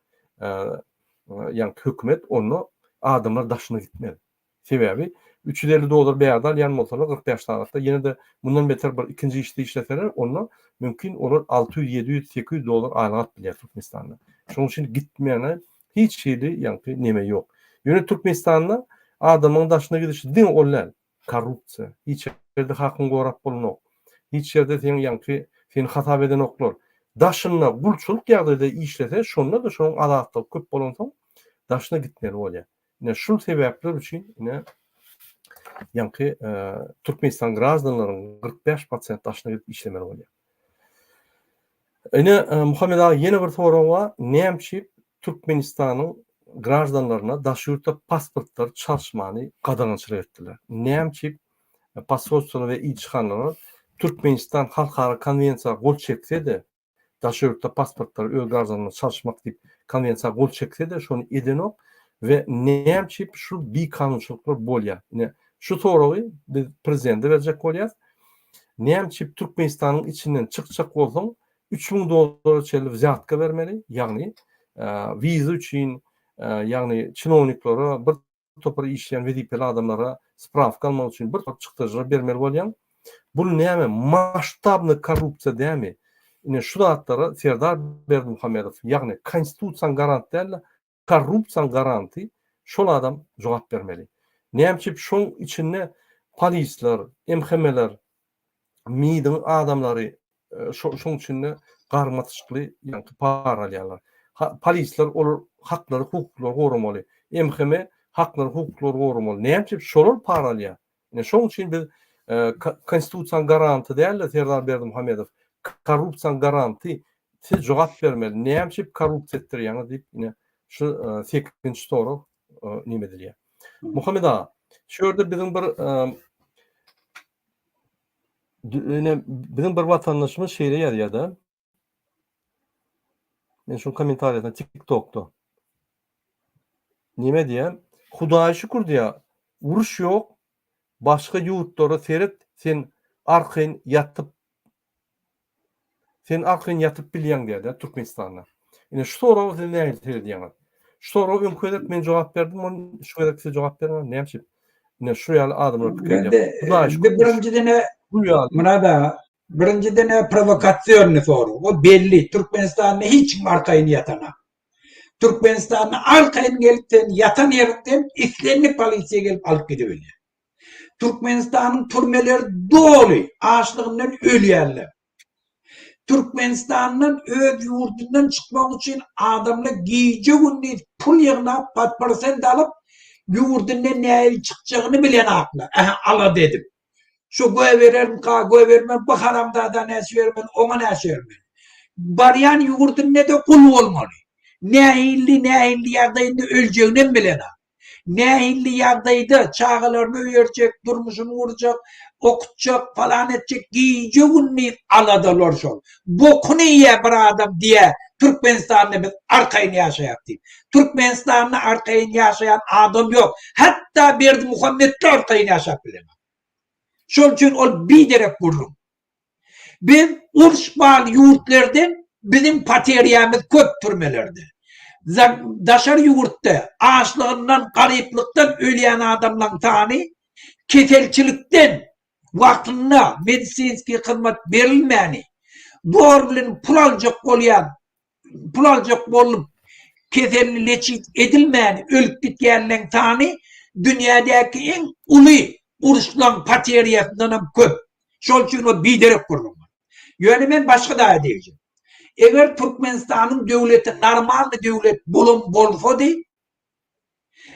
ýani hökümet onu adamlar daşyna gitmeli. Sebäbi 350 dolar bäýärde alýan bolsalar 45 saatda ýene de bundan beter bir ikinji işde işleseler onu mümkin olur 600, 700, 800 dolar aýlyk bilýär Türkmenistanda. Şoň üçin gitmeyene hiç şeýle ýani neme ýok. Ýöne Türkmenistanda adamyň daşyna gidişi diň ollar, korrupsiýa, hiç ýerde hakyň gorap bolanok. Hiç ýerde sen ýani seni hatap eden oklar. Daşyna gulçuluk ýagdaýda işlese, şonda da şoň adatly köp bolan soň daşyna gitmeli bolýar. Ine şu sebäpler üçin ine ýani Türkmenistan grazdanlarynyň 45% daşyna gidip işlemeli bolýar. Ine Muhammed ağa ýene bir sorum bar. Näçip Türkmenistanyň grazdanlaryna daşyrta pasportlar çalşmany gadanyçylyk etdiler. Näçip pasportçylar we ilçihanlar Türkmenistan halkara konwensiýaga gol çekse-de daşyrta pasportlar öz grazdanlaryna çalşmak diýip konwensiýaga gol çekse-de şonu edenok we näçip şu bir kanunçylyklar bolýar. Ine şu soragy biz prezidente berjek bolýar. Näçip Türkmenistanyň içinden çykjak bolsaň 3000 dolar çelip zatka bermeli, ýagny wiza üçin, ýagny çynowniklara, bir topar işleyen wezipeli adamlara spravka almak üçin bir çykdyjy bermeli bolýan. Bu näme maştabny korrupsiýa dämi? Ine şu zatlara Serdar Berdimuhammedow, ýagny konstitusiýaň garant däl, korrupsiýaň garanty şol adam jogap bermeli. Näçip şoň içinde polisler, MHM'ler, MİD'in adamlary şoň içinde garmatçykly ýani para alýarlar. Polisler olar haklary, hukuklary goramaly. MHM haklary, hukuklary goramaly. Näçip şolar para alýar? Ine şoň üçin biz konstitusiýaň garanty däl, Serdar Berdimuhammedow korrupsiýa garanti siz jogap bermeli. Näme korrupsiýa etdirýäňiz diýip ine şu 8-nji soru nime edilýär. Muhammed ağa, şu ýerde bizim bir bizim bir vatandaşymız şeýle ýazýarda. Men şu kommentariýada TikTok'da. Nime diýär? Hudaýa şükür diýär. Uruş ýok. Başga ýurtlara seret sen arkayn yatıp bilýän diýär Türkmenistanda. Ine şu soraw näme diýär? Şu soraw öňküde men jogap berdim, onu şu gerek size jogap bermem. Näme? Ine şu ýaly adamlar pikirler. Hudaýa şükür. Birinciden provokasyon soru. O belli. Türkmenistan'da hiç arkayın yatana. Türkmenistan'da arkayın gelipten yatan yerden İslenli polisiye gelip alıp gidiyorlar. Türkmenistan'ın türmeleri dolu. Ağaçlığından ölüyorlar. Türkmenistan'ın öz yurdundan çıkmak için adamla giyici günlüğü pul yığına patparasını da alıp yurdundan neye çıkacağını bilen akla. Ala dedim. Şu göğe veririm, göğe vermem, bu haramda da nesi vermem, ona nesi vermem. Barayan yurdun ne de kulu olmalı. Nehilli yardayında öleceğini bilen. Nehilli yardayda çağlarını öğretecek, durmuşunu vuracak, okutacak, falan edecek, giyici günlüğü aladılar şu. Bokunu yiye bir adam diye Türkmenistan'da biz arkayını yaşayak deyip. Türkmenistan'da arkayını yaşayan adam yok. Hatta bir Muhammed'de arkayını yaşayak bilemem. Şol üçün ol bir derek vururum. Biz urşbal yurtlardan bizim pateriyemiz köp türmelerde. Daşar yurtta ağaçlığından, gariplikten öleyen adamla tani, keselçilikten vaktinde medisinski hizmet verilmeyeni, doğru bilen pul alacak olup keselli leçit edilmeyeni, ölüp bitkenle tani, dünyadaki en ulu uruşlan pateriyetinden köp. Şol üçün o bir derek vururum. Yani ben başka daha diyeceğim. Eğer Türkmenistan'ın devleti normal bir devlet bolsa değil,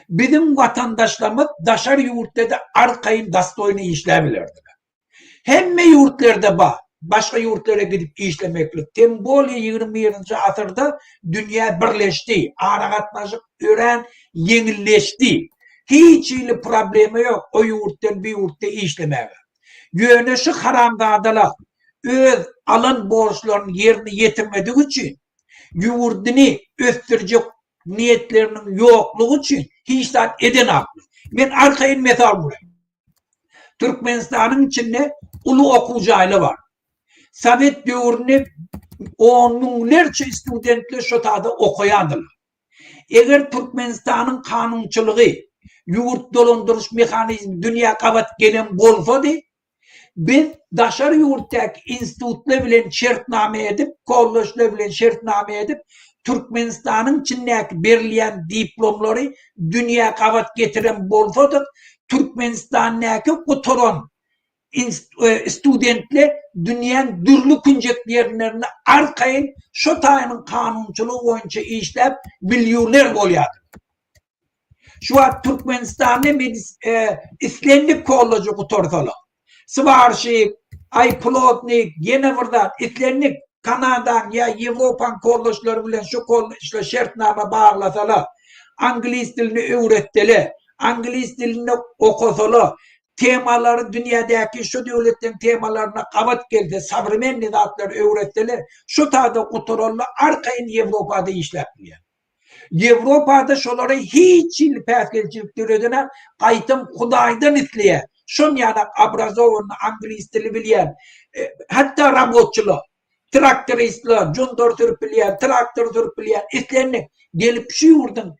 bizim vatandaşlarımız daşar yurtlarda arkayın dastoyunu işleyebilirdiler. Hemme yurtlarda başka yurtlara gidip işlemeklik. Temboli 21. asırda dünya birleşti. Arakatlaşıp öğren yenilleşti. Hiç ile problemi yok. O yurttan bir yurtta işlemeye. Yönüşü haramdadalar. Öz alan borçlarının yerini yetirmediği için yurdunu östürecek niyetlerinin yokluğu için hiç eden aklı. Ben arkayın metal buraya. Türkmenistan'ın içinde ulu okuyucu aile var. Sovet dövründe onlarca studentler şu tarzda okuyandılar. Eğer Türkmenistan'ın kanunçılığı, yurt dolandırış mekanizmi dünya kavat gelen bolsa de, biz daşar yurttaki institutla bilen şertname edip, kolloşla bilen şertname edip, Türkmenistan'ın içindeki verilen diplomları dünya kavat getiren bolsa da, Türkmenistan'daki kuturan studentle dünyanın dürlü künceklerine arkayın şu tayının kanunçuluğu boyunca işlep milyoner oluyordu. Şu an Türkmenistan'da İslendik kollocu kutortalı. Svarşik, Ayplotnik, yine burada İslendik Kanada'dan ya Avrupa'nın kolloçları bilen şu kolloçla şertname bağlasalar, İngiliz dilini öğrettiler, İngiliz dilini okusalar, temaları dünyadaki şu devletin temalarına kavat geldi, sabrımen nidatları öğrettiler, şu tarzda kutorlu arkayın Avrupa'da işletmiyor. Avrupa'da şoları hiç ilpeskelçiliktir ödüne kaytım Huday'dan itleye. Şun yani Abrazov'un İngiliz dili bilen, hatta robotçulu, traktöristler, jundor bilen, traktör bilen, itlerini gelip şu yurdun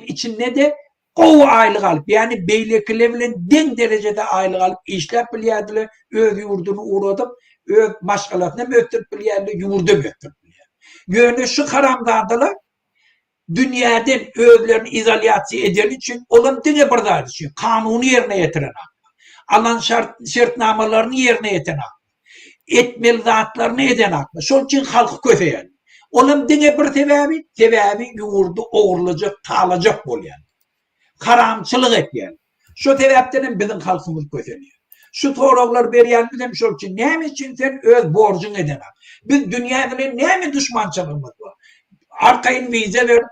içinde de o aylık alıp, yani beylekilerin den derecede aylık alıp işlep bilyadiler, öz yurdunu uğradım, öz maşgalatına möttürüp bilyadiler, yurdu möttürüp bilyadiler. Yönü şu karamdandılar, dünyadan özlerini izolyasiya eden için olan dine bırdar için kanunu yerine getiren alan şartnamalarını yerine getiren etmeli zatlarını eden aklı. Şol için halkı köfeyen. Olan dine bir sebebi yurdu oğurlayacak, talacak bolyan. Karamçılık etken. Şu sebepten bizim halkımız köfeniyor. Şu soraglar berýän şol üçin näme üçin sen öz borjun edeňä? Biz dünýä bilen näme düşmançylygymyz bar? Arkaýyn wizeler,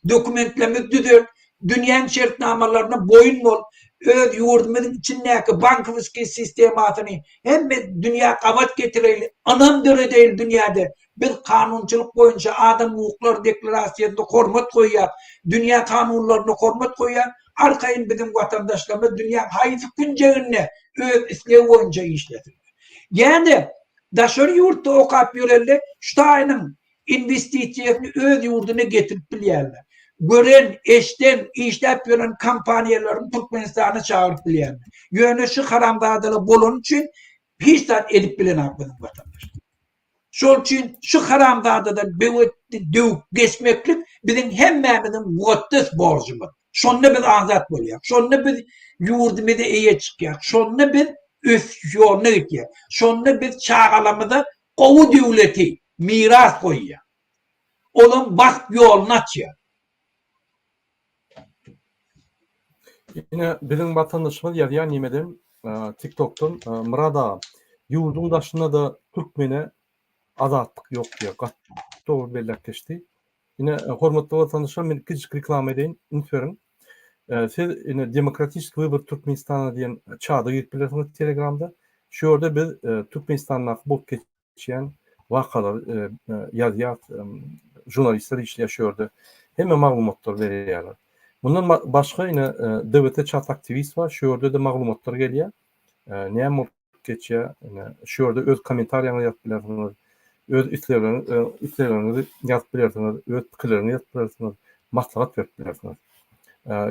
dokumentlemek düzür, dünýäň şertnamalaryna boyun bol, öz ýurdumyzyň içindäki bankyski sistematyny hemme dünýä gabat getireli, anam döredeýil dünýäde. Biz kanunçylyk boýunça adam hukukları deklarasiýasyna hormat goýýar, dünýä kanunlaryna hormat goýýar. Arkaýyn bizim watandaşlarymyz dünýä haýsy günjeginde öz islew boýunça işletir. Yani daşary ýurtda okap ýöreller, ştaýnyň investisiýasyny öz ýurduna getirip bilýärler. Gören, eşten, işlep ýören kampaniýalaryny Türkmenistana çağırıp bilýärler. Ýöne şu haramzadaly bolan üçin hiçdan edip bilen bizim watandaşlar. Şol üçin şu haramzadadan bewetdi döw geçmeklik bizim hemmämizin muqaddas borjumyz. Şonda biz azat bolýar. Şonda biz ýurdumyza eýe çykýar. Şonda biz öz ýoluna gitýär. Şonda biz çağalamyza gowy döwleti miras goýýar. Onun bak ýoluna açýar. Yine bizim vatandaşımız ýazýan nimeden TikTok'tan Murada ýurdun daşynda da Türkmene azatlyk ýok diýip gatdy belläkleşdi. Yine hormatly vatandaşlar men küçük reklam edeyim. Unutmayın. Siz yine Demokratik Wybor Türkmenistan'a diýen çağda ýetbilersiniz Telegram'da. Şu ýerde biz Türkmenistan'a bolup geçýän wakalar ýazýar, jurnalistler işleýär şu ýerde. Hemme maglumatlar berýärler. Bundan başga yine döwletde çat aktivist var. Şu ýerde de maglumatlar gelýär. Näme bolup geçýär? Şu ýerde öz kommentariýaňy ýazyp bilersiňiz. Öz isleýärinizi ýazyp bilersiňiz, öz pikirlerini ýazyp bilersiňiz, maslahat berip bilersiňiz.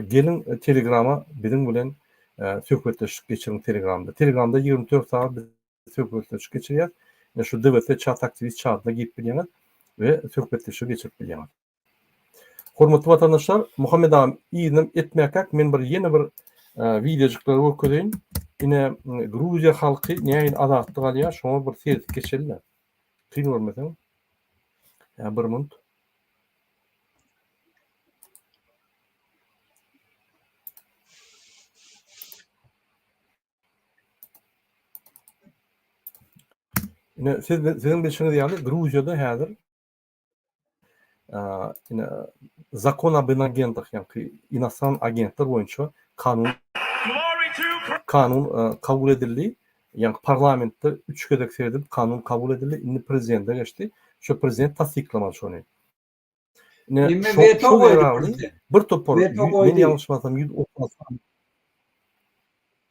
Gelin Telegram'a bizim bilen söhbetleşip geçirin Telegram'da. Telegram'da 24 saat söhbetleşip geçirýär. Şu döwletde çat aktivist çağda gidip bilýär ve söhbetleşip geçirip bilýär. Hormatly vatandaşlar, Muhammed Ağam iýdim etmekak men bir ýene bir videojuklar öküreýin. Ine Gruziya halky näme azatlyk alýar, şoňa bir sezip geçerler. Kyn görmeseň. Bir minut. Yine sizin bilşiniz ýaly Gruziýada häzir yine zakon об инагентах, ýa-ni inasran agentler boýunça kanun kabul edildi. Yani parlamentde 3 gezek seyredip kanun kabul edildi. Indi prezidente geçti. Şu prezident tasdiklamadı şonu. Nimme veto goýdy. Bir topor. Men ýalňyş bilsem 136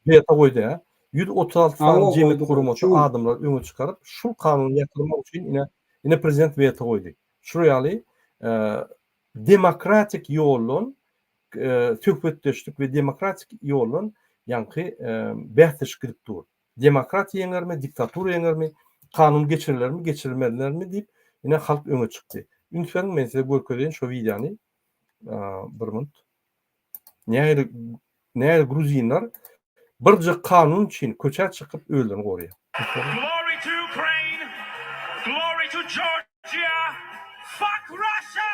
veto goýdy. 136 san jemgyýet gurumaty adamlar öňe çykaryp şu kanuny ýatyrmak üçin ine prezident veto goýdy. Şu ýaly demokratik ýolun söhbetleşdik ve demokratik ýolun ýanky bähtiş kirip dur. Demokratiýa ýeňermi, diktatura ýeňermi, kanun geçirilirmi, geçirilmelilermi diýip ine halk öňe çykdy. Ünferin men size görkezýän şu videony bir minut. Näme Gruzinler birje kanun üçin köçä çykyp öldürüp gorýar. Glory to Ukraine! Glory to Georgia! Fuck Russia!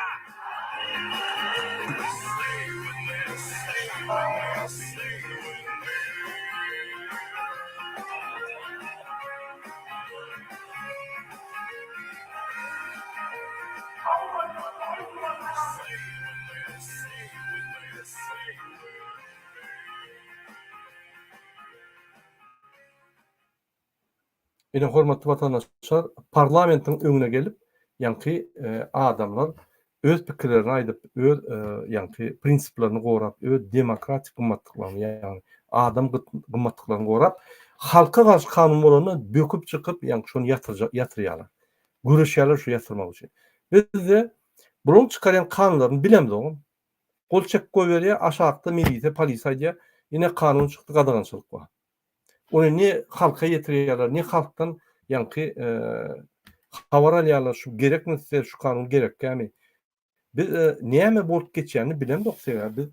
Ine hormatly vatandaşlar, parlamentin öňüne gelip ýanky adamlar öz pikirlerini aýdyp, öz ýanky prinsiplerini gorap, öz demokratik gymmatlyklaryny, ýani adam gymmatlyklaryny gorap, halka garşy kanun bolany böküp çykyp, ýani şonu ýatyrýarlar. Güreşýärler şu ýatyrmak üçin. Bizde bulan çykarýan kanunlaryny bilemdi oğlum. Gol çek goýberýär, aşagda milisiýa, polisiýa diýär, ine kanun çykdy, gadagançylyk bar. Onu ne halka yetirýärler, ne halktan ýanky habar alýarlar, şu gerekmi size şu kanun gerekmi? Biz näme bolup geçýäni bilemdik sebäbi biz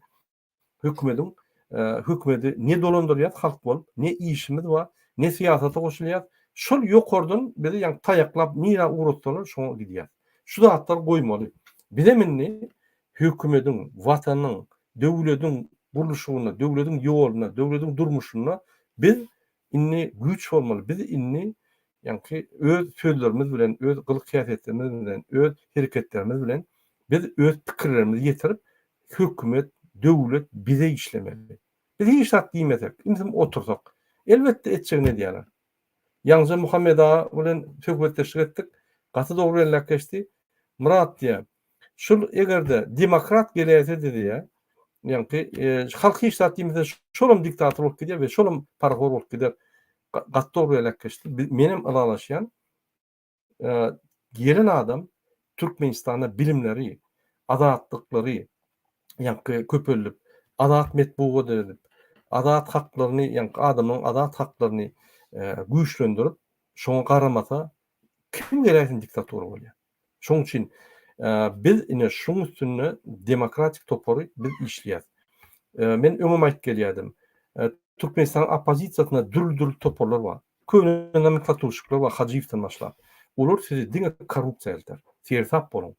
hökümeti ne dolandyrýar halk bolup, ne işimiz var, ne siyasata goşulýar. Şol ýokardan bizi ýanky taýaklap, nira urutdylar, şoňa gidýär. Şu zatlar goýmaly. Bileminni hökümetiň, watanyň, döwletiň buruluşyna, döwletiň ýoluna, döwletiň durmuşyna biz inni güç olmaly. Biz inni ýa-ni öz sözlerimiz bilen, öz gylyk käsetlerimiz bilen, öz hereketlerimiz bilen biz öz pikirlerimizi ýetirip hökümet, döwlet bize işlemeli. Biz hiç şart diýmesek, intim otursak, elbetde etjek ne diýerler. Ýalňyja Muhammed ağa bilen söhbetleşik etdik. Gaty dogry elläp geçdi. Murat diýär. Şol egerde demokrat gelýärse dedi ýa. Ýa-ni halk hiç şart diýmese şolum diktator bolup gider we şolum parhor bolup gider. Gaty dogry elläp geçdi. Menim alalaşýan gelen adam Türkmenistanda bilimleri, adaatlyklary, ýa-ni köpellip, adaat metbugy edip, adaat haklaryny, ýa-ni adamyň adaat haklaryny güýçlendirip, şoňa garamasa kim geläsin diktator bolýar. Şoň üçin biz ine şoň üstünde demokratik topory biz işleýär. Men öňüm aýtyp gelýärdim. Türkmenistan opozisiýasyna dürl toporlar bar. Köýnüne nomenklaturşyklar bar, Hajiýewden başlap. Olar sizi diňe korrupsiýa elter. Sersap bolun.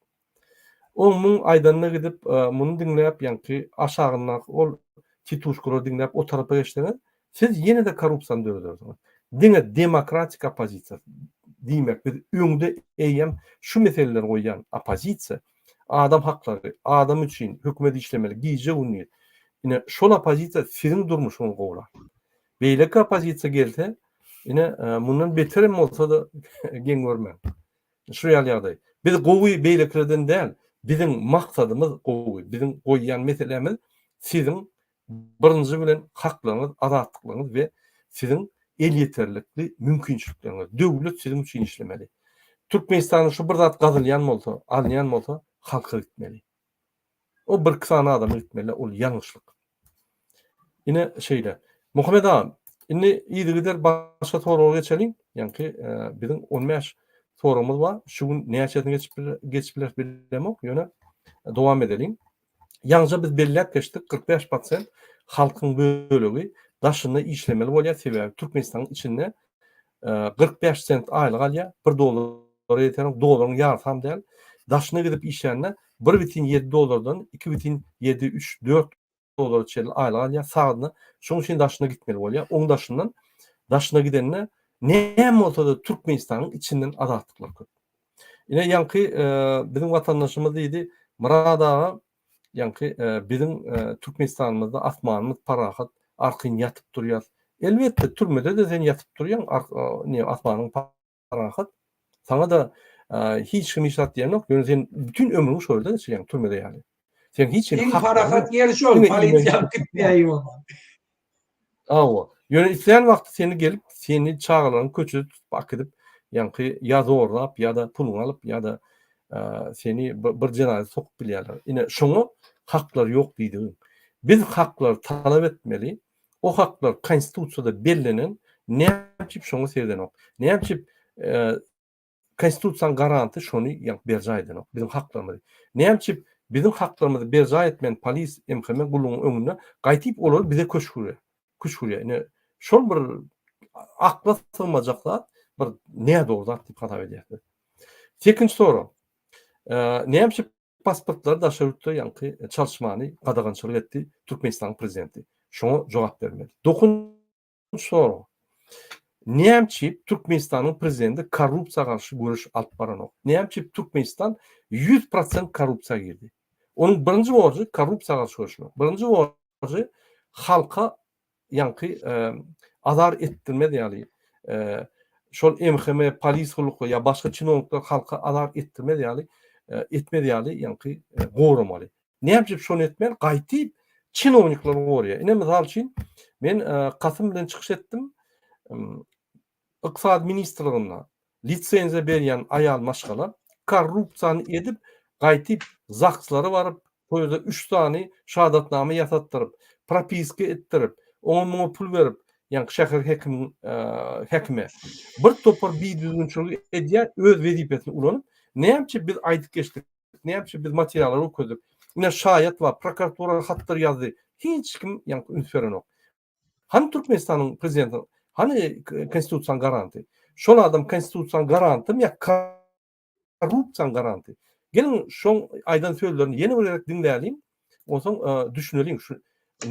Onuň aýdanyna gidip muny diňläp, ýa-ni aşagyna ol tituşkary diňläp o tarafa geçseniz, siz ýene-de korrupsiýany döwürdiňiz. Diňe demokratik opozisiýa diýmek biz öňde eýem şu meseleleri goýan opozisiýa, adam haklary, adam üçin hökümet işlemeli, giýje uny. Ine şol opozisiýa siziň durmuşyňyzy gowlar. Beýleki opozisiýa gelse, ine mundan beterim bolsa-da geň görmän. Şu ýaly biz gowy beýleklerden däl, bizim maksadymız gowy, bizim goýan meselemiz siziň birinji bilen haklaryňyz, adatlyklaryňyz we siziň el yeterlikli mümkinçilikleriniz. Döwlet siziň üçin işlemeli. Türkmenistanyň şu bir zat gazylýan bolsa, alýan bolsa, halka gitmeli. O bir kısana adam gitmeli, ol ýalňyşlyk. Ine şeýle. Muhammed ağa, inni ýygyder başga soraga geçeliň. Ýa-ni bizim 15 sorumuz var. Şu gün näçetine geçip bilemok, ýöne dowam edeliň. Ýalňyja biz belläp geçdik 45% halkyň bölegi daşyny işlemeli bolýar. Sebäbi Türkmenistanyň içinde 45 sent aýlyk alýar, $1 ýeter, dolaryň ýartam däl. Daşyna gidip işlerine $1,7 $2,734 çel aýlyk alýar, sagyny şoň üçin daşyna gitmeli bolýar. Oň daşyndan daşyna gidenine näme bolsa-da Türkmenistanyň içinden adatlyklar köp. Ine ýa-ni bizim watandaşymyz diýdi, Murat ağa, ýa-ni bizim Türkmenistanymyzda atmanymyz parahat, arkyn ýatyp durýar. Elbetde türmede de sen ýatyp durýan, atmanyň parahat. Sana da hiç kim işat diýen yok. Ýöne sen bütün ömrüňi şolda geçirýän türmede ýaly. Sen hiç parahat ýeri şol, polisiýa gitmeýär bolmaz. Awa. Ýöne isleýän wagty seni gelip, seni çağılaryň köçüp bakyp, ýa-ni ýazorlap ýa-da puluny alyp ýa-da seni bir jenaze sokup bilýärler. Ine şoňa haklar ýok diýdi. Biz haklar talap etmeli. O haklar konstitusiýada bellenen, näçip şoňa serdenok. Näçip konstitusiýaň garanty şonu berjaýdynok. Bizim haklarymyz. Näçip bizim haklarymyzy berja etmen polis MHM gulunyň öňünde gaýtyp olar bize köşgürýär. Ine şol bir akla sığmajaklar bir näde orda diýip hatap edýär. Sekinji soru. Näçip pasportlar daşarutda ýa-ni çalışmany gadagançylyk etdi Türkmenistan prezidenti. Şoňa jogap bermedi. 9-njy soru. Näçip Türkmenistanyň prezidenti korrupsiýaga garşy görüş alyp baranok. Näçip Türkmenistan 100% korrupsiýaga girdi. Onuň birinji borjy korrupsiýaga garşy görüşmek. Birinji borjy halka ýa-ni azar etdirme diýýär. Şol MHM polis huluky ýa başga çynownyklar halka azar etdirme diýýär. Etme diýýär, ýa-ni gowramaly. Näçip şonu etmeli? Gaýtyp çynownyklar gorýar. Ine mysal üçin men Kasym bilen çykyş etdim. Iqtisad ministrligine litsenziýa berýän aýal maşgala korrupsiýany edip, gaýtyp zakslary baryp, toýda 3 tany şahadatnama ýasatdyryp, propiska etdirip, oňa pul berip, ýa-ni şäher hekime bir topar biýdüzgünçilik edýär, öz wezipesini ulanyp, näçip biz aýdyp geçdik, näçip biz materiallar okudyk. Ine şaýat we prokuratura hatlar ýazdy. Hiç kim ýa-ni ünsürenok. Han Türkmenistanyň prezidenti, hani konstitusiýaň garanty. Şol adam konstitusiýaň garantym ýa korrupsiýaň garanty. Gelin şoň aýdan sözlerini ýene bir dinläýin. Oňsoň düşüneliň şu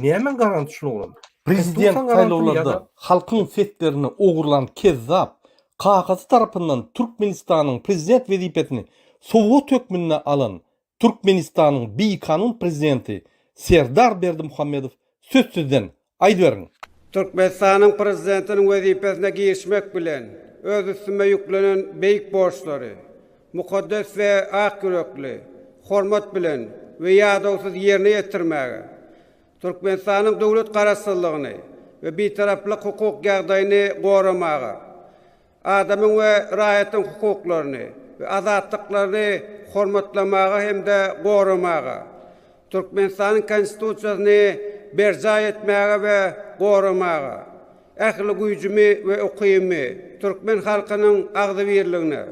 näme garanty şol bolan. Prezident saylovlarda ya halkın setlerini oğurlan Kezzap, kakası tarafından Türkmenistan'ın prezident vazifetini Soğuk tökmününe alan Türkmenistan'ın bir kanun prezidenti Serdar Berdimuhamedov sözsüzden aydıverin. Türkmenistan'ın prezidentinin vazifesine girişmek bilen öz üstüme yüklenen büyük borçları, mukaddes ve ak yürekli, hormat bilen ve yadavsız yerine yetirmeye, Türkmenistan'ın devlet karasıllığını ve bir taraflık hukuk yağdayını korumaya, adamın ve rayetin hukuklarını ve azatlıklarını hormatlamaya hem de korumaya, Türkmenistan'ın konstitusiyasını berca etmeye ve korumaya, ehli gücümü ve okuyumu, Türkmen halkının ağzı birliğine,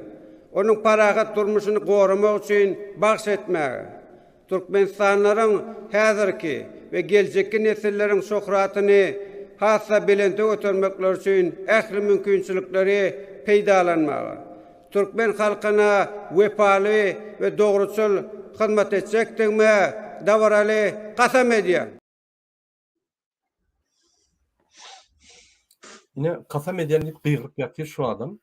onun parahat durmuşunu korumak için bahşetmeye, Türkmenistanların hazırki ve gelecekki nesillerin şöhratını hassa bilente götürmekler için ehli mümkünçülükleri peydalanmaya, Türkmen halkına vefalı ve doğruçul hizmet edecektirme davaralı kasam ediyor. Yine kasam edenlik kıyrık yapıyor şu adam.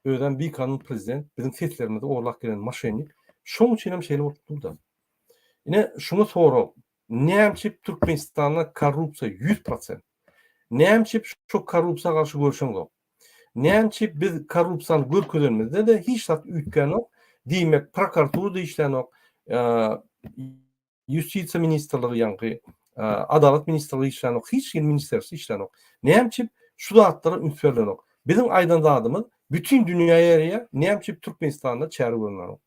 Öden bir kanun prezident, bizim seslerimizde oğlak gelen maşenlik. Şunun için hem şeyle oturttu da. Yine şunu soru. Nemçip Türkmenistan'da korrupsiya 100%. Nemçip şu korrupsiya karşı görüşüm yok. Nemçip biz korrupsiyanı görközümüzde de hiç tat ütken yok. Demek prokuratura da işlen yok. Justitsiya ministerliği yankı, Adalet ministerliği işlen yok. Hiç ministersi işlen yok. Nemçip şu da hatları ünsörlen yok. Bizim aydan adımız bütün dünyaya Nemçip Türkmenistan'da çağrı görünler yok.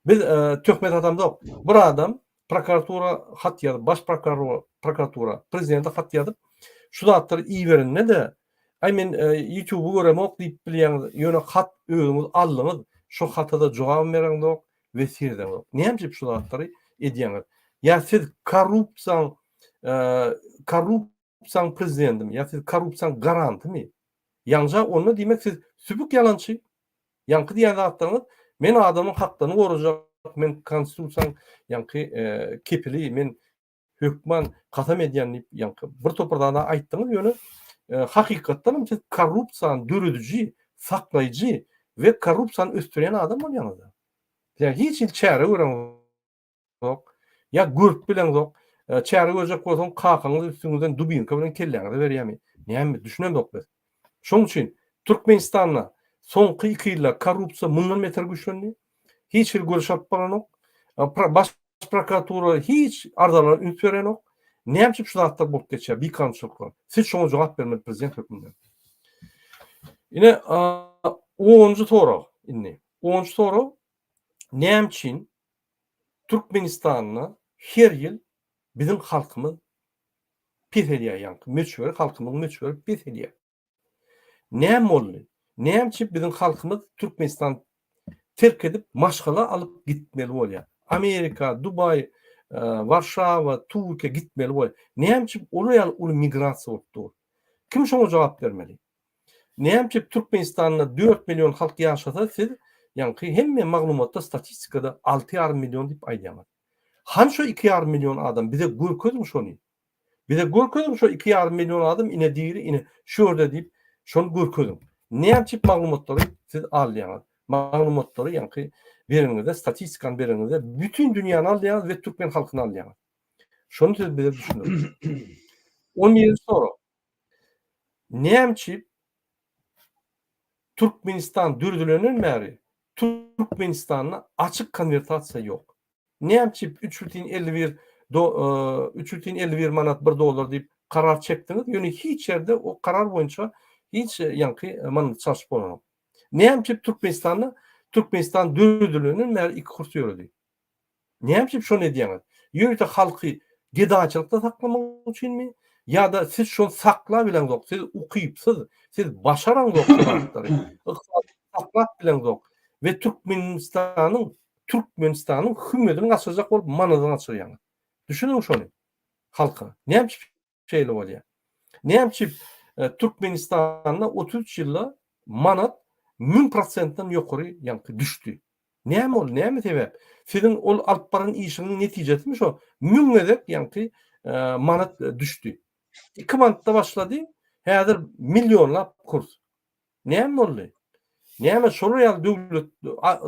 Biz töhmet adamda yok. Bir adam prokuratura hat yazıp, baş prokuratura prezidente hat yazıp şu da hatları iyi verin ne de aymen YouTube'u göremek deyip bilýän ýöne hat özüňiz aldınız. Şu hata da jogap berýän yok, vesirden yok. Näme şu hatları edýäňiz? Ya siz korrupsiýan prezidentim, ya siz korrupsiýan garantimi? Ýalnja onu diýmek siz sübük ýalançy. Ýankı diýen zatlaryňyz men adamyň haklaryny gorajak, men konstitusiýaň ýankı kepili, men hökman kasam edýän ýankı bir toprağda aýtdyňyz ýöne hakykatdan siz korrupsiýany dörüdüji, saklaýjy we korrupsiýany östüren adam bolýaňyz. Yani hiç çare gören yok. Ya görüp bilen yok. Çare görecek bolsaň kakanız üstüňizden dubinka bilen kelläňizi berýärmi? Näme düşünen yok biz. Şoň üçin Türkmenistan'da soňky 2 ýylda korrupsiýa mundan beter güçlendi. Hiç bir görüş alyp baran yok. Baş prokuratura hiç ardalar üns beren yok. Näme şu zatlar bolup geçýär? Bir kançylyklar. Siz şoňa jogap bermeli prezident hökmünden. Ine 10-njy soru. Inni 10-njy soru. Näme üçin Türkmenistan'da her ýyl bizim halkymyz pes edýär ýankı. Meçhur halkymyň meçhur pes edýär. Näme boldy? Näme üçin bizim halkymyz Türkmenistan terk edip maşgala alıp gitmeli bolýar? Amerika, Dubay, Warşawa, Türkiýe gitmeli bolýar. Näme üçin oraya uly migrasiýa bolupdy? Kim şoňa jogap bermeli? Näme üçin Türkmenistan'da 4 milyon halk ýaşasa siz ýankı hemme maglumatda statistikada 6,5 milyon diýip aýdýar. Hanşo 2,5 milyon adam bize görkezmi şonu? Bize görkezmi şu 2,5 milyon adam ine diýeri ine şurada diýip şonu görkezim. Näme üçin maglumatlary siz alýaňyz? Maglumatlary ýankı beriňizde, statistikan beriňizde bütün dünýäni alýaňyz we Türkmen halkyny alýaňyz. Şonu siz bize düşünün. 17 soru. Näme üçin Türkmenistan dürdülenen beri Türkmenistan'da açık konvertasiya yok. Näme üçin 3,51 manat $1 diýip karar çekdiňiz? Ýöne hiç ýerde o karar boýunça hiç ýankı manat çarşyp bolan. Näme üçin Türkmenistan dürdülenen beri 2 kurs ýöredi. Näme üçin şonu edýäňiz? Ýöne halky gedaçylykda saklamak üçinmi? Ya da siz şonu sakla bilen yok. Siz okuyupsız, siz başaran yok. Sakla bilen yok. Ve Türkmenistan'ın hükümetini açacak olup manadan açacak. Düşünün şunu. Halka. Näme şeyle bolýar? Näme üçin Türkmenistan'da 33 ýylda manat 1000%'dan ýokary ýankı düşdü. Näme ol? Näme sebäp? Sizin ol alyp baran işiniň netijesimi şo 1000 edek ýankı manat düşdü. 2 manatda başlady. Häzir milyonlap kurs. Näme boldy? Näme şol ýaly döwlet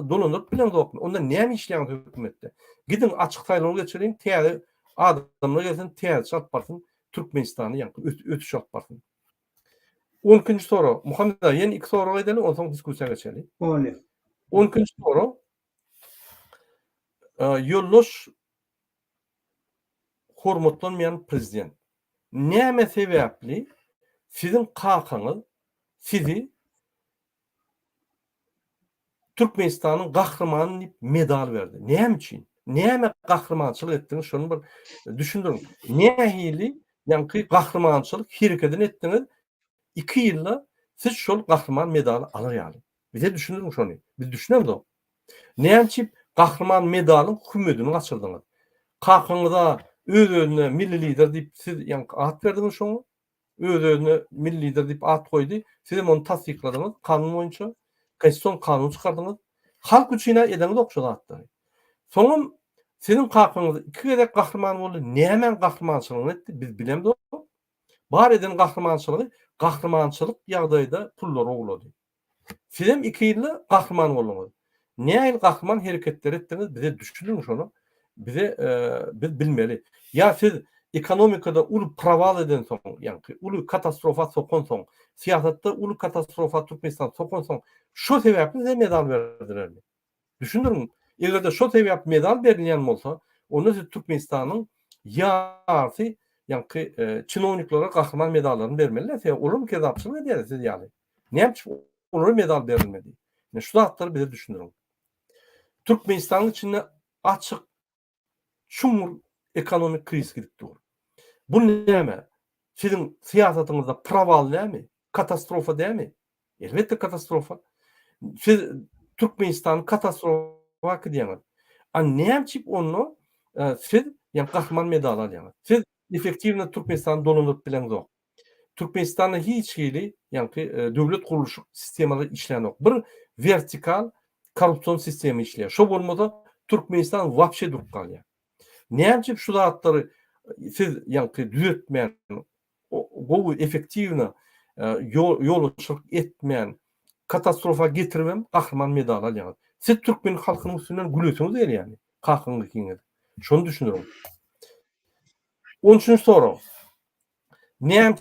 dolandyryp bilen zokmy? Onda näme işleýän hökümetde? Gidin açyk saýlaw geçiriň, täze adamlar gelsin, täze çap barsyn, Türkmenistany ýa-ni ötüş alp barsyn. 12-nji soru. Muhammed ýene 2 soru edelim, ondan soň diskussiýa geçelim. Öyle. 12-nji soru. Ýoldaş hormatlanmayan prezident. Näme sebäpli sizin kakaňyz sizi Türkmenistanyň gahrymany diýip medal berdi? Näme üçin? Näme gahrymanyçylyk etdiňiz? Şonu bir düşündirin. Nähili ýa-ni gahrymanyçylyk hereketini etdiňiz? 2 ýylda siz şol gahrymany medaly alar ýaly. Bize düşündirin şonu. Biz düşünemedik. Näme üçin gahrymany medalyň hükümetini gaçyrdyňyz? Kakaňyza öz-özüne milli lider diýip siz ýa-ni at berdiňiz şoňa. Öz-özüne milli lider diýip at goýdy. Siz onu tasdikladyňyz kanun boýunça. Konstitusiýon kanun çykardyňyz. Halk üçin edeňiz okşady atdy. Soňam sizin kakaňyz 2 gezek gahrymany boldy. Näme gahrymanyçylyk etdi? Biz bilemedik. Bar eden gahrymanyçylyk ýagdaýda pullar oglady. Sizem 2 ýylda gahrymany boldyňyz. Näme gahryman hereketler etdiňiz? Bize düşündirin şonu. Bize biz bilmeli. Ya siz ekonomikada ulu praval eden soň, ýa-ni ulu katastrofa sokan soň, siýasatda ulu katastrofa Türkmenistan sokan soň, şo sebäpli size medal berdiler. Düşündirin. Egerde şo sebäpli medal berilýän bolsa, onda siz Türkmenistanyň ýarty, ýa-ni çynowniklara gahryman medallaryny bermeliler. Sebäp olur kezapçylyk edýär siz ýaly. Näme üçin onlara medal berilmedi? Şu zatları bize düşündirin. Türkmenistan'ın içinde açık çumur ekonomik kriz gidip dur. Bu näme? Sizin siyasatınızda praval näme? Katastrofa değil mi? Elbette katastrofa. Siz Türkmenistan katastrofa diýäňiz. Näme çip onu siz ýa gahryman medal alýaňyz. Siz efektivne Türkmenistan dolandyryp bilen zok. Türkmenistan'da hiç hili ýa-ni döwlet guruluş sistemleri işleýän ok. Bir vertikal korrupsiýon sistemi işleýär. Şo bolmasa Türkmenistan wapşe durup kalýar. Näme şu zatlary siz ýa-ni düzeltmeýän, bu efektivne ýolçylyk etmeýän katastrofa getirmem gahryman medal alýaňyz. Siz Türkmen halkynyň üstünden güleseňiz ýa-ni kakyňyz. Şonu düşündirin. 13-nji soru. Näme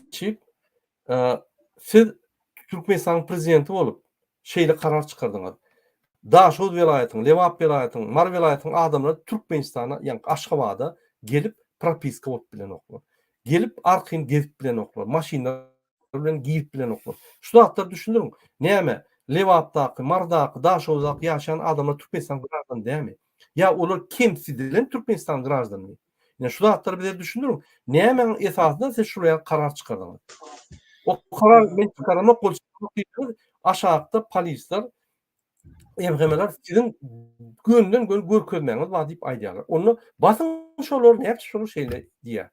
siz Türkmenistan prezidenti bolup şeýle karar çykardyňyz. Daşoz vilayatynyň, Lewap vilayatynyň, Mar vilayatynyň adamlary Türkmenistana, ýa-ni Aşgabatda gelip propiska bolup bilen oklar. Gelip arkyň gezip bilen oklar, maşynalar bilen giyip bilen oklar. Şu zatlar düşündirin. Näme? Lewapdaky, Mardaky, Daşowdaky ýaşaýan adamlar Türkmenistan garaşdan dämi? Ya olar kimsidilen Türkmenistan garaşdanmy? Ýa şu zatları bize düşündirin. Näme esasında siz şuraya karar çykardyňyz? O karar men çykaramak bolsa aşağıda polisler, emremeler sizin gönden gön görkezmäňiz bar diýip aýdýarlar. Onu basın şolar näme şol şeýle diýär.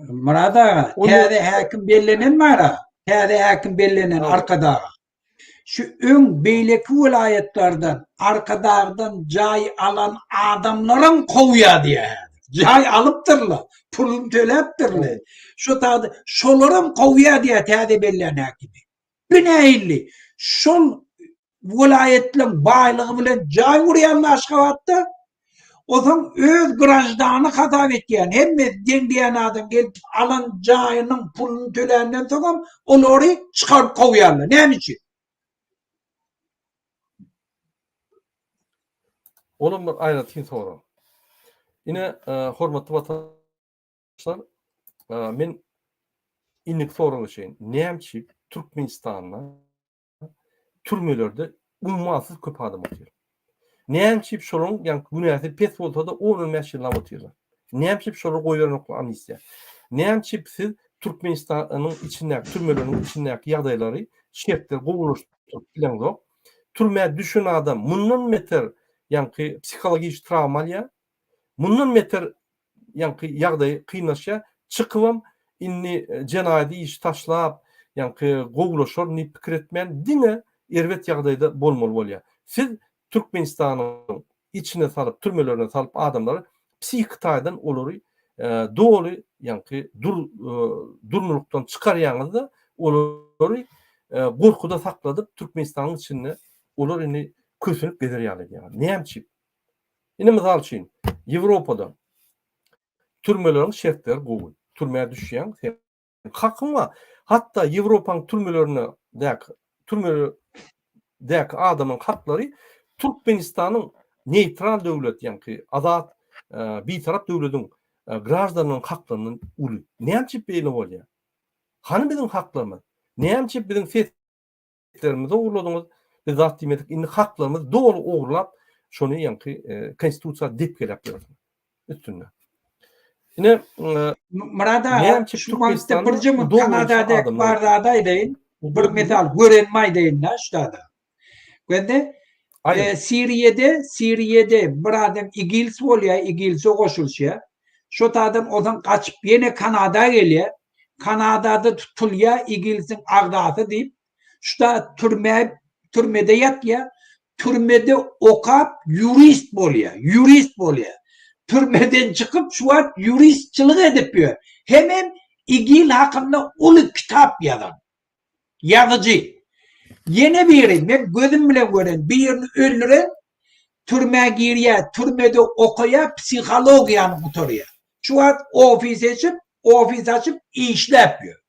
Murad ağa, täze häkim bellenen mara, täze häkim bellenen arkada. Şu öň beýleki vilayetlerden, arkadadan jay alan adamlaryň kowýa diýär. Jay alypdyrlar, pulun töläpdirler. Şu taýda şolaryň kowýa diýär täze bellenen häkimi. Binäýli şol vilayetleriň baýlygy bilen jay urýan Aşgabatda ozaň öz grajdany hatap etýän, hemme deňdiýän adam gelip alan jaýynyň pulunu tölänenden soň olary çykaryp kowýarlar. Näme üçin? Olam bir aýratyn soru. Ine hormatly vatandaşlar, men inlik soruny şeýin. Näme Türkmenistanda türmelerde ummasyz köp adam otýar. Näme şolaryň ýa-ni günäsi pes bolsa da 10 ýyllap otýarlar. Näme şolar goýulan amnistiýa. Näme siz Türkmenistanyň içindäki türmeleriň içindäki ýagdaýlary şertler gowuluşdyryp bilen zok. Türme düşen adam mundan meter ýa-ni psikologik travmalya, mundan meter ýa-ni ýagdaý kynlaşa çykypam inni jenaýaty iş taşlap ýa-ni gowuluşar ni pikir etmeýän diňe erwet ýagdaýda bolmaly bolýar. Siz Türkmenistanyň içine salyp, türmelerine salyp adamlary psihik taýdan olary doly ýa-ni durmulukdan çykarýaňyzda olary gorkuda sakladyp Türkmenistanyň içinde olar indi kösünüp gezerýärler ýa-ni. Näçip? Indi mysal üçin Ýewropada türmeleriň şertleri gowy. Türmäge düşýän hakyň var. Hatda Ýewropanyň türmelerine türmelerdäki adamyň haklary Türkmenistanyň neýtral döwlet ýa-ni azat bir tarap döwletiň grajdanynyň haklarynyň uly. Näçip beýle bolýar? Hany biziň haklarymyz? Näçip biziň fetlerimizi ogurladyňyz? Biz zat diýmedik, indi haklarymyz dogry ogurlap şonu ýa-ni konstitusiýa dep gelip ýörüň. Üstünde. Ine Murada şu wagtda bir jymy Kanada'da barada edeýin. Bir metal görenme edeýin da şurada. Gende Siriýede bir adam igils bolýar, igilse goşulşýar. Şo adam odan kaçıp yine Kanada'ya gelýär. Kanada'da tutulýar, igilsiň agdaty diýip şurada türmede ýatýar. Türmede okap jurist bolýar. Türmeden çıkıp şu an juristçilik edip ýör. Hemen igil hakynda uly kitap ýazan. Yazıcı. Yine biri, ben gözüm bilen gören, birini öldüren, türmeye girýär, türmede okuýar, psixologiýany gutarýar. Şu an ofis açıp işlep ýör.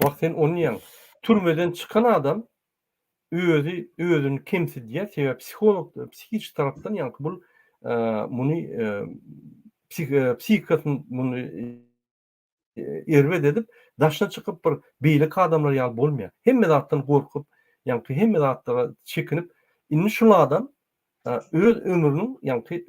Bak sen onu ýa türmeden çıkan adam özüni kemsidýär, sebäp psikolog, psihik tarapdan ýa-ni bu muny psihikasyny muny erwet edip daşna çıkıp bir beýlik adamlar ýaly bolmaýar. Hemme zatdan gorkup, ýa-ni hemme zatlara çekinip, indi şu adam öz ömrüniň ýa-ni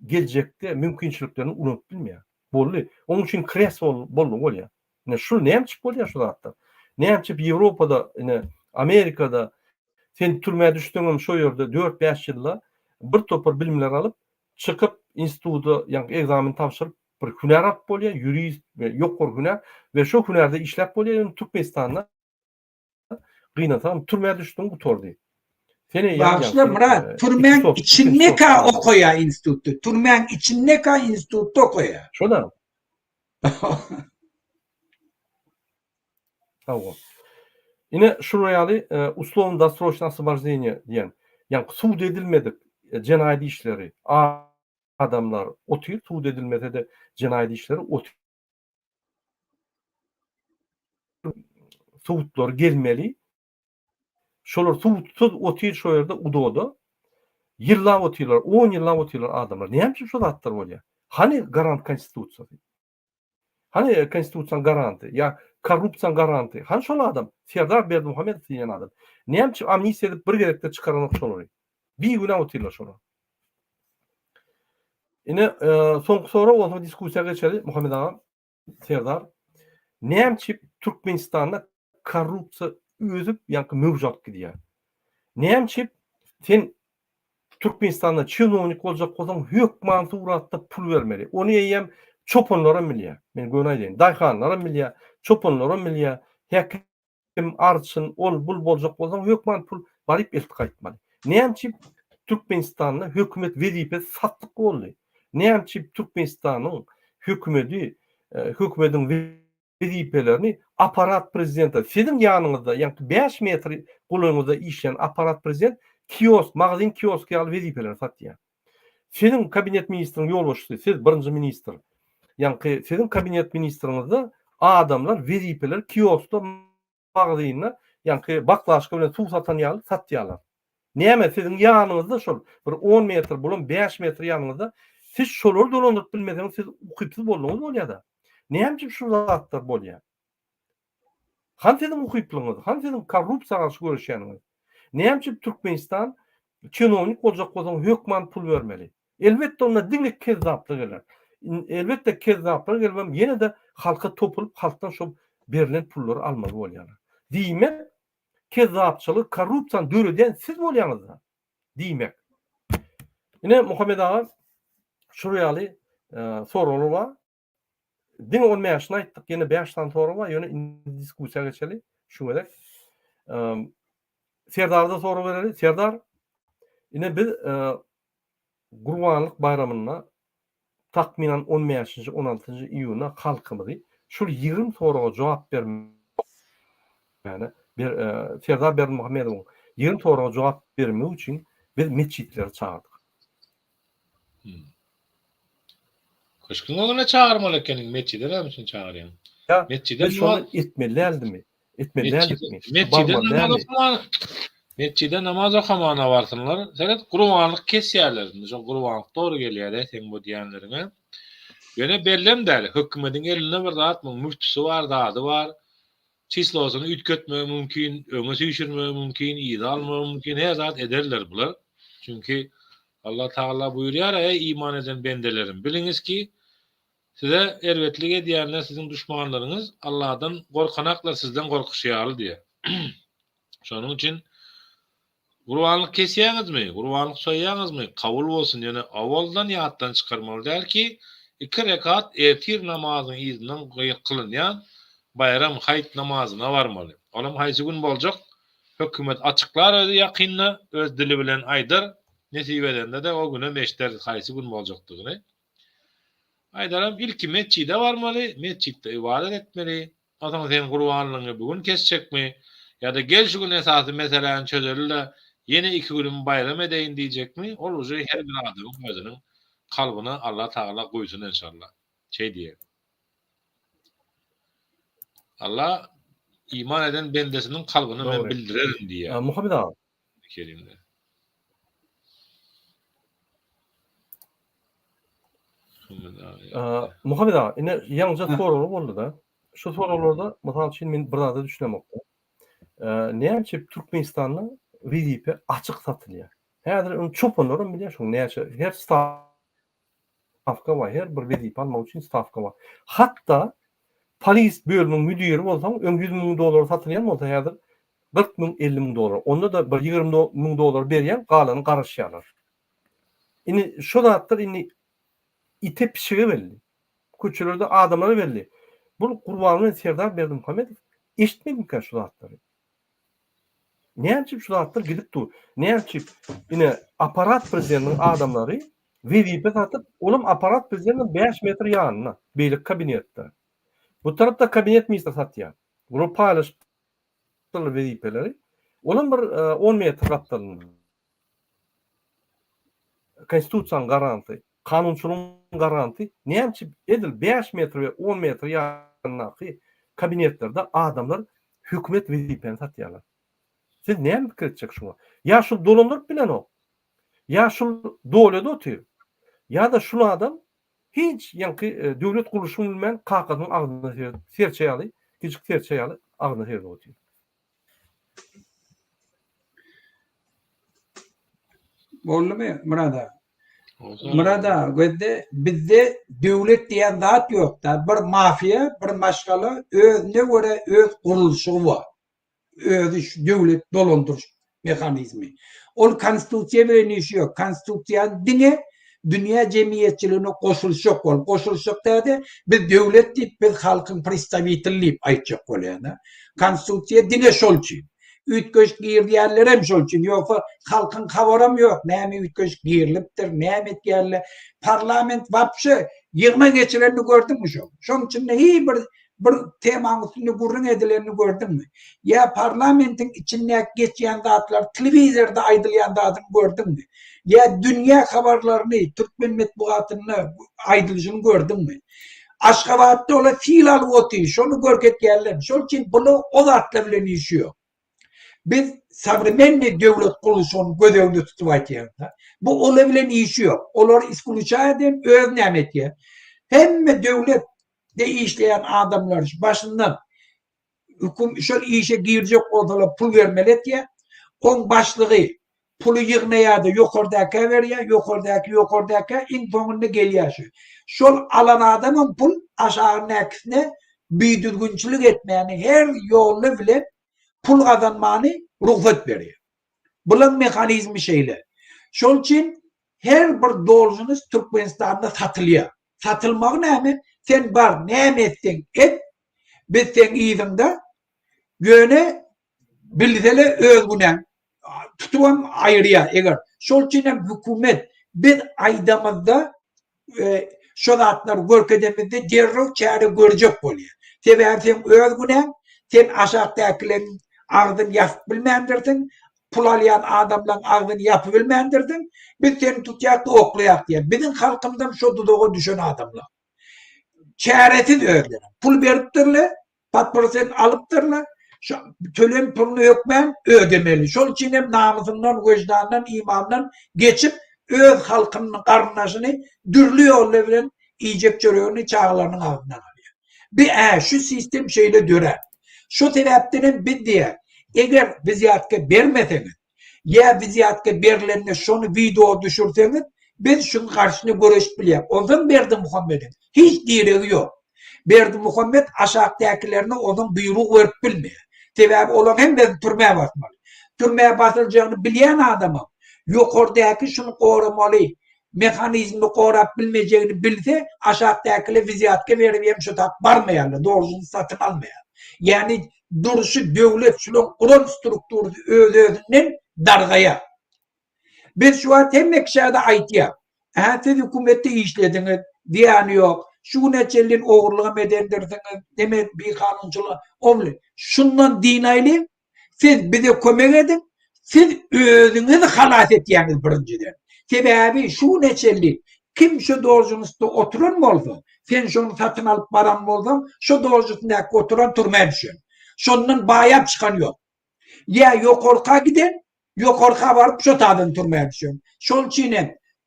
geljekde mümkinçiliklerini unutup bilmeýär. Boldy. Onuň üçin kres bolýar. Ne şu näçip bolýar şu zatda. Näçip Ýewropada, ine Amerikada sen türmäge düşdüňem şo ýerde 4-5 ýylla bir topar bilimler alıp çıkıp institutda ýa-ni egzamin tapşyryp bir hünärap bolýar, jurist we ýokary hünär we şo hünärde işläp bolýar. Türkmenistanda gynatan türmäge düşdüň bu tordy. Seni Başla Murat, türmeň içinde ka okuýar institutda. Türmeň içinde ka institutda okuýar. Şoda. Tamam. Yine şurayalı условно досрочное освобождение diyen, yani suud edilmedik cinayet işleri, adamlar otuyor, suud edilmede de cinayet işleri otuyor. Suudlar gelmeli. Şolar suudsuz otuyor şu yerde udoda. Yıllar otuyorlar, 10 yıllar otuyorlar adamlar. Ne yapayım şu zatlar bolýar? Hani garant konstitusiýa? Hani konstitusiýanyň garanty? Ya korrupsiýanyň garanty? Hani şol adam? Serdar Berdimuhammedow diýen adam. Näçe amnistiýa edip bir gerekde çykaran şolary. Bir güne otuyorlar şolar. Ine soňky sora o diskussiýa geçeli Muhammed agam Serdar. Näçe Türkmenistanda korrupsiýa özüp ýa-ni mövjud diýär. Näçe sen Türkmenistanda çynonik boljak bolsaň hökman suratda pul bermeli. Onu ýem çopanlara milýär. Men göň aýdyn. Daýhanlara milýär, çopanlara milýär. Hekim arçyn ol bul boljak bolsaň hökman pul baryp eltip gaýtmaly. Näçe Türkmenistanda hökümet wezipesi satdyk boldy. Näçe Türkmenistanyň hökümeti hökümetiň wezipelerini aparat prezidenti sizin ýanyňyzda ýa-ni 5 metr gulaňyzda işleyen aparat prezident kiosk, magazin kiosk ýaly wezipeler satýar. Sizin kabinet ministriň ýolbaşçysy, siz birinji ministr. Ýa-ni sizin kabinet ministriňizde adamlar wezipeler kioskda magazynda ýa-ni baklaşka bilen suw satan ýaly satýarlar. Näme sizin ýanyňyzda şol bir 10 metr bolan 5 metr ýanyňyzda siz şolary dolandyryp bilmediňiz siz ukypsyz boldyňyz bolýar-da. Näme şu zatlar bolýar? Han sizin ukyplygyňyz, han sizin korrupsiýaga garşy görüşýäniňiz. Näme Türkmenistan çynonik boljak bolsaň hökman pul bermeli. Elbetde onda diňlik kezzaplyk geler. Elbetde kezzaplyk gelmem ýene de halka topulup halkdan şo berilen pullary almaly bolýar. Diýmek kezzapçylyk, korrupsiýa döredýän siz bolýaňyz. Diýmek. Ine Muhammed ağa şuraýaly soraly bar. Diň olmaýaşyny aýtdyk, ýene 5 tan soraly bar, ýöne diskussiýa geçeli. Şu gerek. Serdarda soru bereli. Serdar, ine biz Gurbanlyk bayramyna takminan 15-nji 16-njy iýuna halkymyzy şol 20 soraga jogap bermeli. Bir Serdar Berdimuhammedow 20 soraga jogap bermek üçin biz meçhitleri çağırdyk. Köşküň öňüne çağırmaly ekeniň meçhide näme üçin çağırýan? Ya Meçhide biz şonu etmeliäldimi? Etmeliäldikmi? Meçhide namaz okamana barsınlar. Senet Gurbanlyk kesýärler. Şo Gurbanlyk dogry gelýär sen bu diýenlerine. Ýöne bellem däl. Hökümetiň eline bir zat müftisi bar, zady bar. Çislasyny ütgetmek mümkin, öňe süýşirmek mümkin, ýygy almak mümkin, her zat ederler bular. Çünki Allah Taala buyurýar, ey iman eden bendelerim, biliniz ki size erwetlik edýänler sizin düşmanlaryňyz Allah'dan gorkanaklar, sizden gorkuşýarly diýe. Şonuň üçin Gurbanlyk kesýäňizmi, gurbanlyk soýýaňyzmy, kabul bolsun ýene awaldan ýatdan çykarmaly däl ki 2 rekat etir namazyny izinden kılınýan bayram hayt namazyna barmaly. Olam haýsy gün boljak? Hökümet açyklar öz ýakynna, öz dili bilen aýdar. Nesip edende de o güne meşter haýsy gün boljakdygyny. Aýdaram ilki meçhide barmaly, meçhitde ibadet etmeli. Adam sen Gurbanlygyny bugün kesjekmi? Ya da gel şu gün esasy meselen çözerildi. Yeni 2 gün bayram edeyin diýjekmi? Ol uje her bir adamyň özüniň kalbyna Allah Taala goýsun inşallah. Diye. Allah iman eden bendesinin kalbini men bildirerim diye. Muhammed ağa. Kerimde. Muhammed ağa, ine ýalňyja soralar boldy da. Şu soralarda mysal üçin men bir zada düşünemokda. Näçe Türkmenistanyň WDP açyk satylýar. Häzir onu çopanlar bilýär şu näçe her stavka var, her bir WDP almak üçin stavka var. Hatta polis bölümüň müdiri bolsaň $100,000 satylýan bolsa häzir $40,000-50,000. Onda da bir $20,000 berýän galany garaşýarlar. Ini şu zatlar ini ite pişige belli. Köçelerde adamlara belli. Bu Gurbanlyk Serdar Berdimuhammedow eşitmedimkä şu zatlary. Näçe şu zatlar gidip dur. Näçe ine aparat prezidentiniň adamlary WDP satyp, olam aparat prezidentiniň 5 metr ýanyna, beýlik kabinetde. Bu tarapda kabinet ministri satýar. Bunu paylaşyp WDP'leri. Olam bir 10 metr gapdalyny. Konstitusiýanyň garanty, kanunçylygyň garanty näçe edil 5 metr we 10 metr ýanynaky kabinetlerde adamlar hökümet WDP'ni satýarlar. Siz näme pikir etjek şuna? Ya şu dolandyryp bilen o. Ya şu dowlada otyr. Ya da şu adam hiç ýanky döwlet guruluşyny bilmän kakadyň agdyna serçe aly, kiçik serçe aly agdyna herde otyr. Bolmy Murada? Murada göde bizde döwlet diýen zat ýok da, bir mafiya, bir maşgala özüne göre öz guruluşy bar. Öz döwlet dolandyryş mehanizmi. Ol konstitusiýa bilen işi ýok. Konstitusiýa dine dünýä jemgyýetçiligine goşulşok bol. Goşulşok däde biz döwlet diýip biz halkyň predstavitelliği aýtjak bolýar. Konstitusiýa dine şolçy. Ütköş giýirýärler hem şolçy. Ýoksa halkyň habaram ýok. Näme ütköş giýirilipdir, näme etýärler. Parlament wapşy ýygma geçirenini gördüňmi şo? Şoň üçin bir temaň üstünde gurrun edilerini gördüňmi? Ya parlamentin içinde geçýän zatlar telewizorda aýdylýan zatyny gördüňmi? Ya dünýä habarlaryny, Türkmen medeniýetini aýdylyşyny gördüňmi? Aşgabatda ola fiil alyp otyr, şonu görkezýärler. Şol üçin bunu o zatlar bilen işi ýok. Biz savremenni döwlet guruluşyny gödegde tutup aýtýar. Bu ola bilen işi ýok. Olar iskuluşa eden öz näme etýär. Hemme döwlet de işleyen adamlar başından şol işe girecek olsalar pul vermeli diye on başlığı pulu yığnaya ýokardaky berýär, ýokardaky in soňunda gelýär. Şol alan adamın pul aşağı näkisine büýdürgünçilik etmeyeni her ýoly bilen pul kazanmany ruhsat berýär. Bulan mehanizmi şeýle. Şol üçin her bir dolujunuz Türkmenistanda satylýar. Satylmak näme? Sen bar näme etdiň et, biz sen ýygyňda göne bildile öz günen tutubam aýrýar. Eger şol üçin hem hökümet biz aydamızda şu zatlar görkedemizde derrol çare görecek bolýar. Sebäbi sen özgüne sen aşağıdakilerin ağzını yapıp bilmendirdin, pul alýan adamlaryň ağzını yapıp bilmendirdin, biz seni tutýak da oklaýak diýer. Bizim halkymdan şu dudaga düşen adamlar. Çaresiz özler. Pul beripdirler, patprosen alypdyrlar. Şu tölen pulunu hökmen ödemeli. Şol için hem namusyndan, wejdandan, imandan geçip öz halkynyň garnaşyny dürli ýollar bilen ijek çöreğini çağlarının ağzından alıyor. Bir şu sistem şeyle dörer. Şu sebepten biz diye eğer viziyatka bermeseniz ya viziyatka berilenine şunu video düşürseniz biz şunun karşısını görüşüp bilýär. Ondan Berdi Muhammed'in hiç diregi yok. Berdi Muhammed aşağıdakilerine onun buyruğu verip bilmiyor. Sebäbi olan hem de türmeye basmalı. Türmeye basılacağını bilen adamı yukarıdaki şunu koramalı, mekanizmi korap bilmeyeceğini bilse aşağıdakiler viziyatka verip şu tak barmayalı, doğrusunu satın almayalı. Yani duruşu devlet şunun kuran struktürü özünden dargaya. Biz şu an hem ekşada aytýar. Siz hükümette işlediniz, diýany yok. Şu neçelin oğurluğa medendirdiniz, demek bir kanunçuluğa olmuyor. Şundan dinaylı, siz bize kömek edin, siz özünüzü halas etýäňiz birinciden. Sebäbi şu neçeli, kim şu doğrucunuzda oturan mı olsa, sen şunu satın alıp baran mı olsan, şu doğrucusunda oturan turmaya düşün. Şundan bayap çıkan yok. Ya yokorka giden, yokorka varıp şu tadın turmaya düşün. Şol için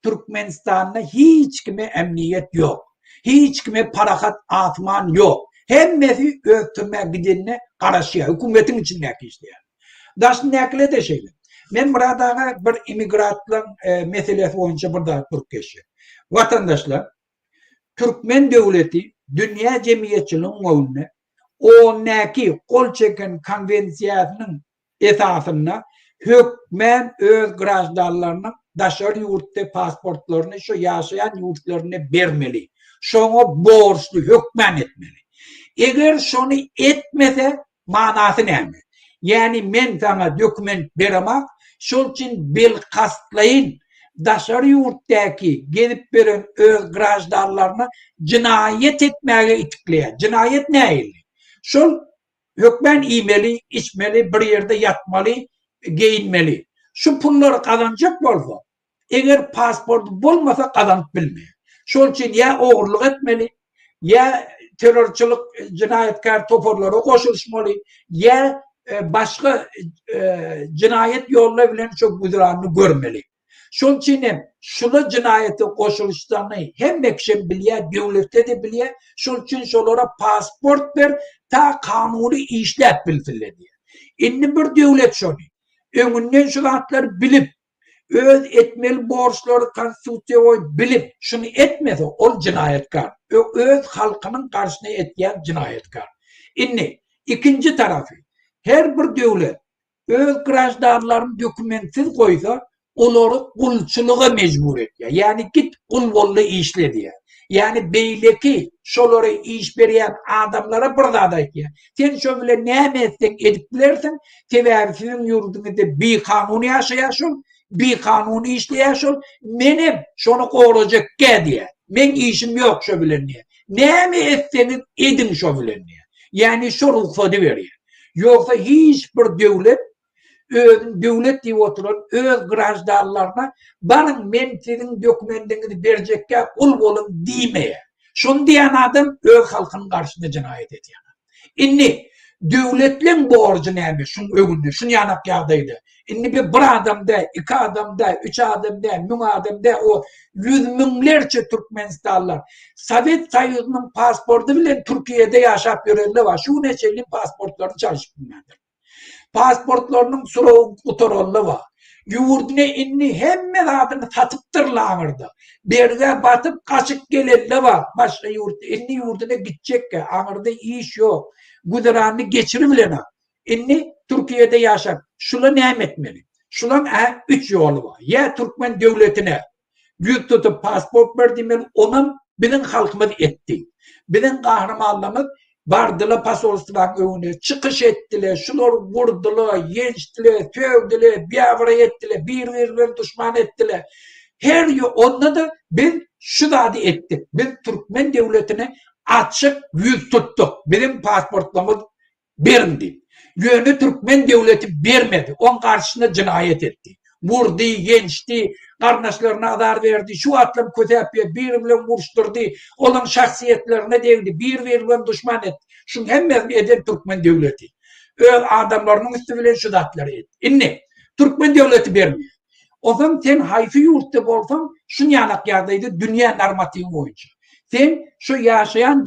Türkmenistan'da hiç kime emniyet yok. Hiç kime parahat atman yok. Hemmesi ötürmeye gidenine karışıyor. Hükümetin içindeki işleyen. Daşındakile de şeyler. Ben burada bir imigratlan meselesi boyunca burada Türkiye'si. Vatandaşlar, Türkmen devleti dünya cemiyetçiliğinin önüne o neki kol çeken konvensiyasının esasına hükmen öz grajdarlarına daşarı yurtta pasportlarını şu yaşayan yurtlarına vermeli. Şunu borçlu hükmen etmeli. Eğer şunu etmese manası ne? Yani men sana doküment veremem. Şol için bel kastlayın. Daşarı yurttaki gelip veren öz grajdarlarına cinayet etmeye itikleyen. Cinayet ne? Şol hükmen yemeli, içmeli, bir yerde yatmalı, giyinmeli. Şu pulları kazanacak bolsa, eğer pasportu bulmasa kazanıp bilmiyor. Şol için ya oğurluk etmeli, ya terörçülük, cinayetkar toporlara koşulmalı, ya başka cinayet yolları bilen çok güdüranını görmeli. Şol için şunu cinayete koşuluşlarını hem ekşem bilye, devlette de bilye, şol için şolara pasport ver, ta kanunu işlep bilsinler diye. İnni bir devlet şunu, önünden şu zatları bilip, öz etmeli borçları konstitusiyoyu bilip, şunu etmese o cinayetkar. Öz halkının karşısına etken cinayetkar. İnni, ikinci tarafı, her bir devlet, öz grajdarlarını dokumentsiz koysa, onları kulçuluğa mecbur ediyor. Yani git kul bolla işle diye. Yani beyleki şoları iş veren adamlara burada da ediyor. Sen şöyle ne emekten edip bilersin, sebebi yurdumuzda bir kanunu yaşayasın, bir kanunu işleyesin, benim şunu koruyacak diye. Ben işim yok şöyle niye. Ne mi etseniz edin şöyle niye. Yani şu ruhsatı veriyor. Yoksa hiçbir devlet diye oturan öz grajdarlarına barın men sizin dokumentinizi verecekken ul olun demeye. Şunu diyen adam öz halkının karşısında cinayet ediyor. İnni devletin borcu neymiş? Şunun önünde, şunun yanak yağdaydı. İnni bir adamda, iki adamda, üç adamda, mün adamda o yüz binlerce Türkmenistanlılar. Sovyet Soyuzu'nun pasportu bile Türkiye'de yaşap görenler var. Şu neçelin pasportlarını çalışıp bilmendir. Pasportlarının sıra kutorollu var. Yurduna inni hemen adını satıptırlanırdı. Berge batıp kaçıp gelenle var. Başka yurt, inni yurduna gidecek ki. Anırda iş yok. Güdüranını geçirebilene. İnni Türkiye'de yaşar. Şuna ne etmeli? Şuna üç yolu var. Ya Türkmen devletine yüz tutup pasport verdiğimden onun bizim halkımız etti. Bizim kahramanlarımız bardılar pasolstvan önüne, çıkış ettiler, şunları vurdular, yeniştiler, tövdüler, bir avra ettiler, birbirlerini düşman ettiler. Her onda da biz şu da ettik. Biz Türkmen devletine açık yüz tuttuk. Bizim pasportlamız berindi. Yönü Türkmen devleti vermedi. Onun karşısında cinayet etti. Vurdu, gençti, kardeşlerine azar verdi, şu atlam kötepiye bir bilen vuruşturdu, olan şahsiyetlerine devdi, bir verilen düşman etti. Şunu hemen eden Türkmen devleti. Öyle adamlarının üstü bilen şu atları etti. İnne, Türkmen devleti vermiyor. O zaman sen hayfi yurtta bolsan, şunu yanak yardaydı, dünya normatifi boyunca. Sen şu yaşayan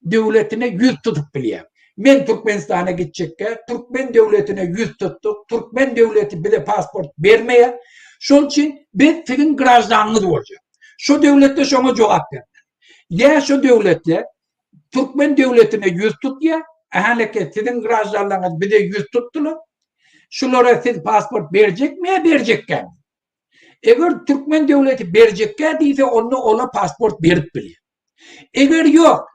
devletine yüz tutup biliyor. Men Türkmenistan'a gidecekken Türkmen devletine yüz tuttuk. Türkmen devleti bize pasport vermeye. Şol için biz sizin grajdanınız olacak. Şu devlette şuna cevap ver. Ya şu devlette Türkmen devletine yüz tut ya, ahaleke sizin grajdanlarınız bize yüz tuttular. Şulara siz pasport verecek mi ya verecekken? Eğer Türkmen devleti verecekken değilse ona pasport verip biliyor. Eğer yok,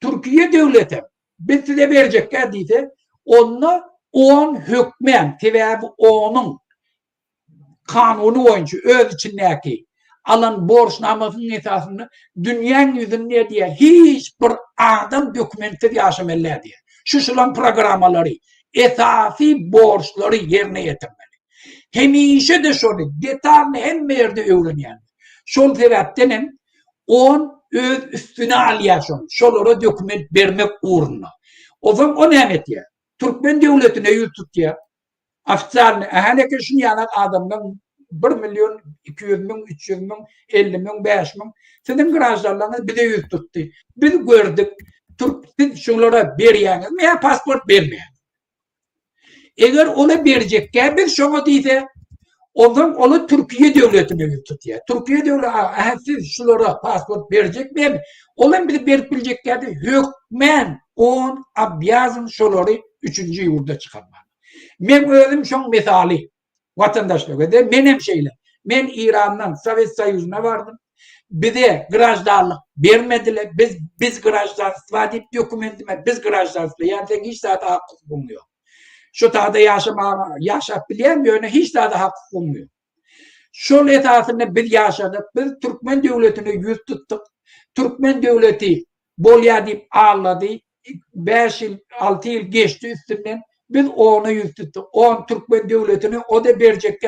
Türkiye devleti biz size verecek dediyse onu hükmen sebebi onun kanunu boyunca öz içindeki alan borçnamasının esasını dünyanın yüzünde diye hiçbir adam dokümentsiz yaşamalı diye. Şulan programaları, esasi borçları yerine getirmeli. Hemişe de şunu detaylı hem yerde öğreniyor. Şol sebepten öz üstüne alıyorsun. Şolara doküment vermek uğruna. O zaman o ne ya? Türkmen devletine yüz tut ya. Afsalını, hani ki şunu yanak adamdan 1 milyon 200 bin, 300 bin, 50 bin, 5 bin. Senin grajlarlarını bir de yüz tuttu. Biz gördük. Siz şunlara veriyorsunuz. Veya pasport vermeyin. Eğer ona verecekken bir şuna deyse o zaman onu Türkiye devletine yüz tutuyor. Türkiye devleti siz şunlara pasport verecek mi? Olan bir verip bileceklerdi. Hükmen on abiyazın şunları 3. yurda çıkarmak. Ben özüm şun misali vatandaşlığı da benim şeyle. Ben İran'dan Sovyet Soyuzu'na vardım. Bize grajdarlık vermediler. Biz grajdarlık vadip dokümentime biz grajdarlık yani hiç daha hakkı bulmuyor. Şu tahada yaşap bilen yöne hiç daha hakkı bulmuyor. Şol esasında biz yaşadık. Biz Türkmen devletine yüz tuttuk. Türkmen devleti bolya deyip ağladı. 5 yıl, 6 yıl geçti üstünden. Biz onu yüz tuttuk. On Türkmen devletine o da verecek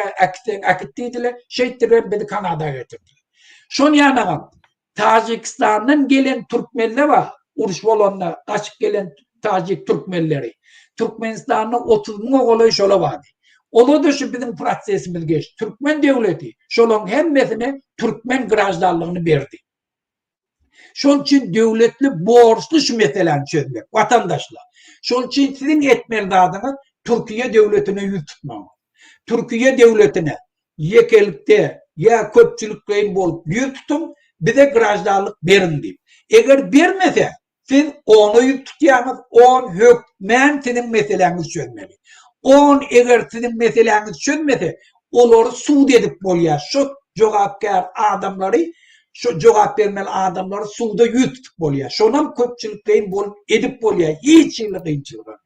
akittiydiler. Şeyttiler beni Kanada'ya getirdiler. Şun yanıgan Tacikistan'dan gelen Türkmenler var. Uruş olanlar, kaçıp gelen Tacik Türkmenleri. Türkmenistan'da 30 bin olay şola vardı. Ola da şu bizim prosesimiz geçti. Türkmen devleti şolun hemmesine Türkmen grajdarlığını verdi. Şunun için devletli borçlu şu meseleyi çözmek, vatandaşlar. Şunun için sizin etmeli adına Türkiye devletine yüz tutmam. Türkiye devletine yekelikte ya köpçülükleyin bolup yüz tutun, bize grajdarlık verin deyip. Eğer vermese siz onu yüz tutuyorsunuz, on hükmen sizin meseleniz çözmeli. On eğer sizin meseleniz çözmese, onları suud edip boluyor. Şu cevapkar adamları, şu cevap vermeli adamları suuda yüz tutup boluyor. Şunun köpçülükleyin bolup edip boluyor. Hiç kıyınçılık yok.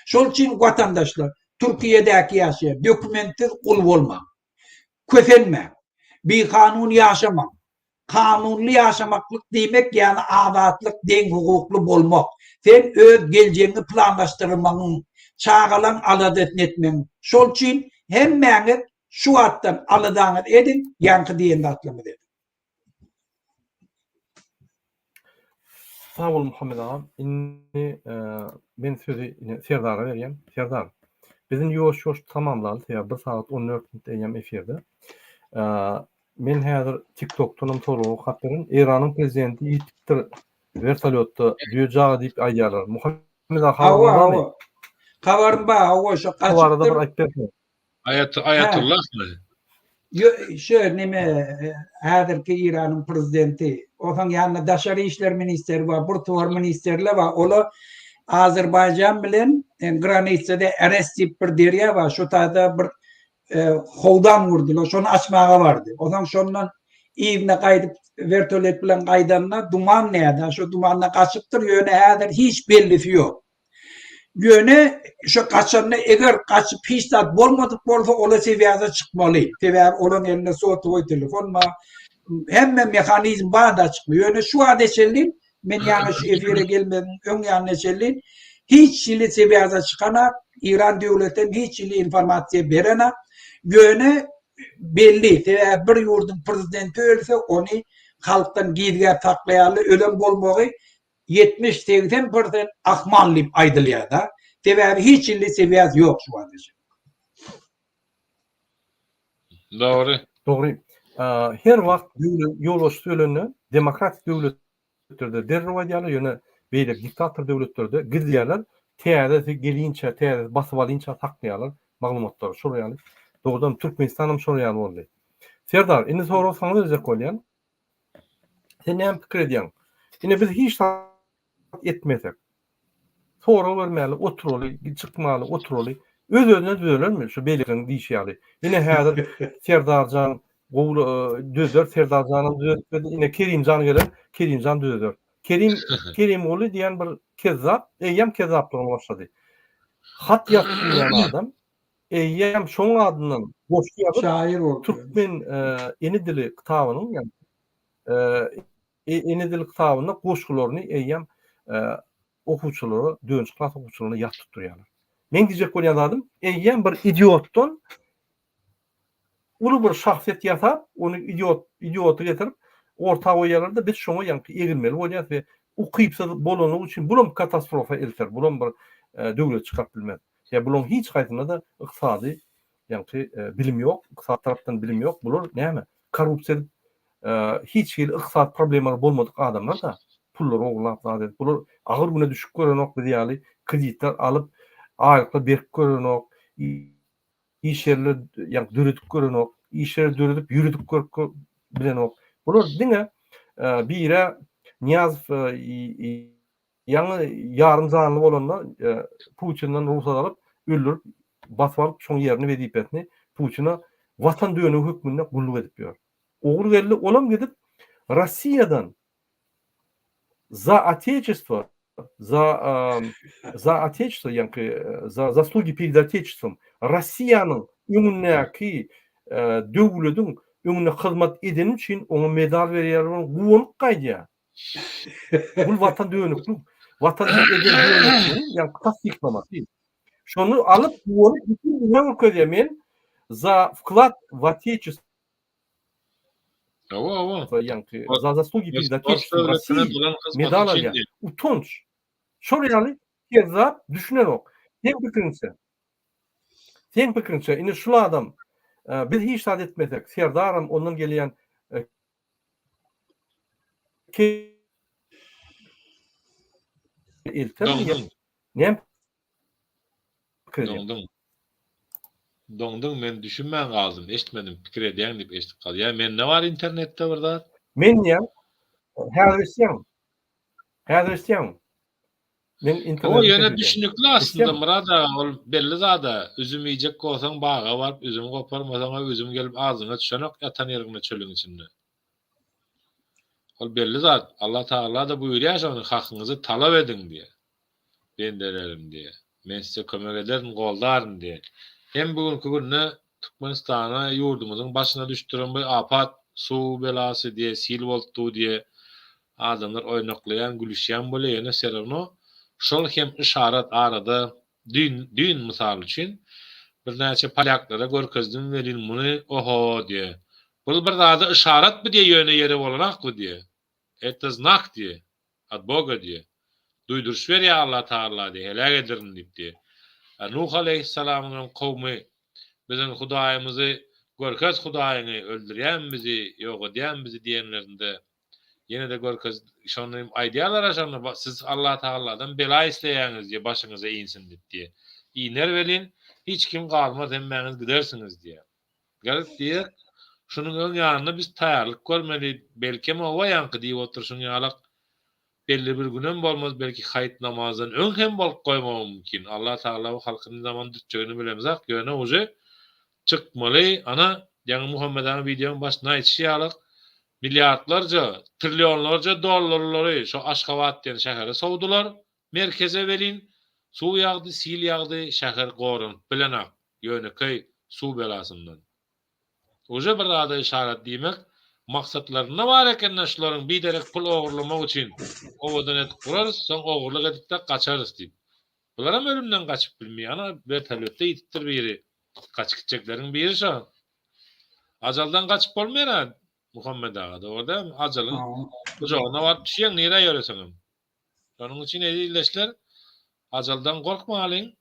Şunun için vatandaşlar, Türkiye'deki yaşayan, dokumentsiz kul olma. Köfenme. Bir kanun yaşamam. Kanunlu yaşamaklık demek yani adatlık, den hukuklu olmak. Sen öz geleceğini planlaştırmanın, çağılan aladet etmenin. Şol için hemen şu attan aladağını edin, yankı diyen de atlımı edin. Sağ ol Muhammed ağam. Ben sözü Serdar'a vereyim. Serdar, bizim yoğuş tamamlandı. Ya 1 saat 14 minut eyyam efirde. Men häzir TikTok'tan toruğu hatların İran'ın prezidenti yitiptir vertolyotda düýjagy diýip aýýarlar. Muhammed ağam Kavarım ba, hava şu bu arada bir kaçıktır. aýtdy. Ayatullah mı? Şu neme, häzirki İran'ın prezidenti, otan yanına Daşary işler ministeri var, Burtuvar ministerler var. Ola Azerbaycan bilen granitsede arrest edip bir derýä var. Şu taýda bir holdan vurdular. Şonu açmağa vardı. O zaman şondan ivne kaydıp vertolyot bilen kaydanına duman neydi? Şu dumanla kaçıptır yöne häzir hiç bellisi yok. Yöne şu kaçanına eğer kaçıp hiç tat bolmadık bolsa ola seviyede çıkmalı. Sebep olan eline soğutuğu telefon ma hemen mekanizm bağda çıkmıyor. Yöne şu adeçelin men yani şu efire gelmeden ön yanına çelin hiç şili seviyede çıkana İran devletten hiç şili informasyon verene yöne belli. Sebep bir yurdun prezidenti ölse onu halktan giydiğe taklayalı ölen bolmağı 70-80% akmanlıyım Aydılya'da. Sebebi hiç illi seviyesi yok şu anda. Doğru. Doğru. Her wagt ýol üstünlüğünü demokratik döwletlerde derrüw edýärler, ýöne beýle diktator döwletlerde gizlýärler. Täze gelinçe, täze basyp alynça taklaýarlar maglumatlary. Şol ýaly doğrudan Türkmenistanam şol ýaly boldy. Serdar, indi sorasaňyz özek bolýan. Sen näme pikir edýäň? Ine biz hiç etmesek. Sonra vermeli, oturaly, çıkmaly, oturaly. Öz-özüne düzelenmi? Şu beýlegiň diýişýäli. Ine häzir Serdarjan düzer, Serdarjanyň düzeltmedi. Ine Kerimjan gelen, Kerimjan düzer. Kerim oly diýen bir kezzap, eýýem kezzaplygyny başlady. Hat ýazýan adam, eýýem şoň adynyň goşýaryp Şair oldu. Türkmen eni dili kitabynyň ýani eni dili kitabyna goşgularyny eýýem okuwçylary, döwünç klas okuwçylaryny ýat tutýarlar. Men diýjek bolýan adam, eýýem bir idiotdan uly bir şahsiýet ýasap, onu idioty getirip orta goýarlar-da biz şoňa ýanky egilmeli bolýar we ukypsy bolanyň üçin bulam katastrofa elter, bulam bir döwlet çykaryp bilmez. Ya bulam hiç gaýtynda da ykysady ýanky bilim ýok, ykysat tarapdan bilim ýok. Bular näme? Korrupsiýa hiç hil ykysat problemleri bolmadyk adamlar da pullary oglap adet. Bular agyr güne düşüp görenok diýýärli, kreditler alyp aýlykla berip görenok, iş yerler ýa döredip görenok, işler döredip ýürüdip bilenok. Bular diňe bire Niyazow ýaňy ýarymjanly bolanlar Putindan ruhsat alyp öldürüp basyp alyp şoň ýerini wezipetini Putina watan döwleti hökmünde gulluk edip ýör. Ogur geldi olam gidip Rossiýadan за отечество, за отечество, за заслуги перед отечеством Россияның öňündäki döwletiň öňüne hyzmat edeni üçin ona medal berýärler, guwanyp gaýdýar. Bu watan döwleti, watan edeni ýa tasdiklamak. Şonu alyp guwanyp bütün dünýä öküdýär. Men за вклад в отечество, за заслуги перед отечеством России medal alýar. Utanç. Şol ýaly kezzap düşünerok. Sen pikirinçe, indi şul adam biz hiç zat etmesek, Serdaram ondan gelýän näme pikir edýär? Doňdyň men düşünmän galdym, eşitmedim, pikir edýän diýip eşitip galdy. Ýa men ne var internetde birda? Men ýa häzir men O ýöne düşünükli aslında Murada, ol belli zada üzüm yiyecek bolsaň baga baryp üzüm goparmasaň üzüm gelip ağzyna düşenok ýatan ýerine çölüň içinde. Ol belli zat Allah Taala da buýurýar şonu hakyňyzy talap ediň diýe. Ben dererim diýe. Men size kömek ederim, goldarym diýe. Hem bugünkü günde Türkmenistana ýurdumyzyň başyna düşdüren bu apat, suw belasy diýe, sil boldy diýe adamlar oýnaklaýan, gülüşýän bolýar serewno. Şol hem işaret arada düň mysal üçin bir näçe palyaklara görkezdim verin muny oho diye. Bu bir zada işaret mi diye ýöne ýere bolarak bu diye. Это знак diye. От Бога diye. Duýduruş berýär Allah Taala diye. Helak ederim diye. Nuh aleyhissalamyň kowmy biziň Hudaýymyzy görkez Hudaýyny öldürýän bizi, ýok edýän bizi diýenlerinde yine de görkez şonu aýdýarlar aşanda siz Allah Taala'dan bela isleýäňiz diye başyňyza iňsin diýe. İner welin hiç kim galmaz hemmäňiz gidersiňiz diye. Gelip diýe şunun öň ýanyna biz taýýarlyk görmeli, belki o wayanky diýip oturşyň ýalyk belli bir günem bolmaz, belki haýt namazdan öň hem bolup goýmagy mümkin. Allah Taala bu halkyny zaman düşjegini bilemzak, ýöne uje çykmaly. Ana ýa Muhammed'in videoň başyna aýtýarlyk milyardlarca, trilyonlarca dollarlary şu Aşgabat diýen şähere sowdular. Merkeze welin Suw ýagdy, sil ýagdy, şäher gorun bilenak ýönekey suw belasyndan. Oje bir rada işaret diýmek, maksatlaryna bar eken şolaryň bir derek pul ogurlamak üçin owadan etip gurarys, soň ogurlyk edip de kaçarys diýip. Bular hem ölümden kaçıp bilmeýär, ana bertelötde ýitipdir biri. Kaçıp gitjekleriň biri şo. Ajaldan kaçıp bolmaýar Muhammed ağa da orada ajalyň jogyna baryp düşýän nere ýöreseň. Şonuň üçin edildiler. Ajaldan gorkmalyň,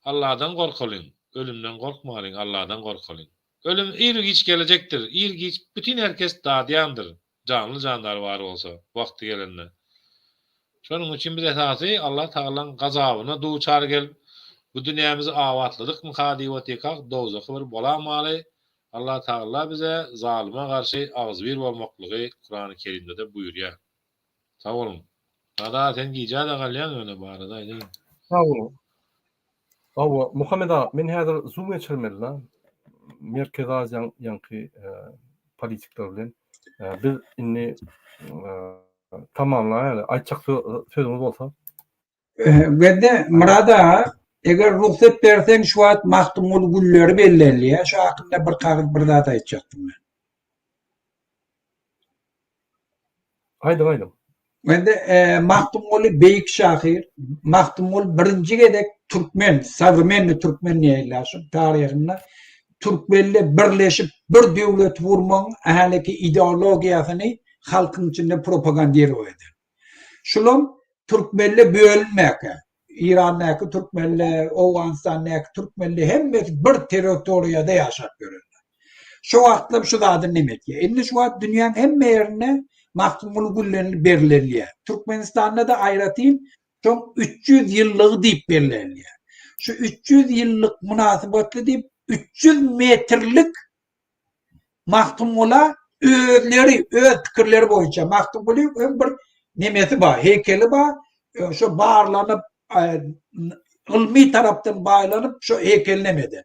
Allah'dan gorkalyň. Ölümden gorkmalyň, Allah'dan gorkalyň. Ölüm irgiç gelecektir. İrgiç bütün herkes dadyandır. Canlı canlar var olsa vakti gelende. Şonuň üçin bir esasy Allah Taala'nın gazabyna duçar gel. Bu dünýämizi awatladyk mukadi wetekak dozak bir bolamaly. Allah Taala bize zalime karşı ağız bir bolmaklygy Kur'an-ı Kerimde de buyurýar. Sağ olun. Ada sen giýjäde galýan öne barada aýdym. Sağ olun. Awa Muhammed ağa, men häzir Zoom geçirmeli lan. Merkez Aziýa ýanky politikler bilen biz inni tamamlaýaly. Aýtjak sözüňiz bolsa. Bende Murada eger ruhsat berseň şu wagt Mahtumul Gülleri bellerliýär. Şu hakynda bir gagyz bir zat aýtjakdym men. Aýdym. Bende Mahtumul Beyik şahir, Mahtumul birinji gedek Türkmen, savremenli Türkmen ýaýlaşyp taryhynda Türkmenle birleşip bir döwlet gurmaň ähli ideologiýasyny halkyň içinde propaganda eder. Şolum Türkmenle bölünmäke, İran'daki Türkmenle, Awganistan'daki Türkmenle hemmesi bir territoriýada ýaşap görürler. Şu wagtda şu zady nemetke. Indi şu wagt dünýäniň hemme ýerine Mahtumul Güllerini berilýär. Türkmenistanda da aýratym, şoň 300 ýyllygy diýip berilýär. Şu 300 ýyllyk münasibetli diýip 300 metrlik Mahtumula özleri, öz pikirleri boýunça Mahtumul'un bir nemesi bar, heykeli bar, şu bağırlanıp, ilmi taraftan bağlanıp şu heykellemedi.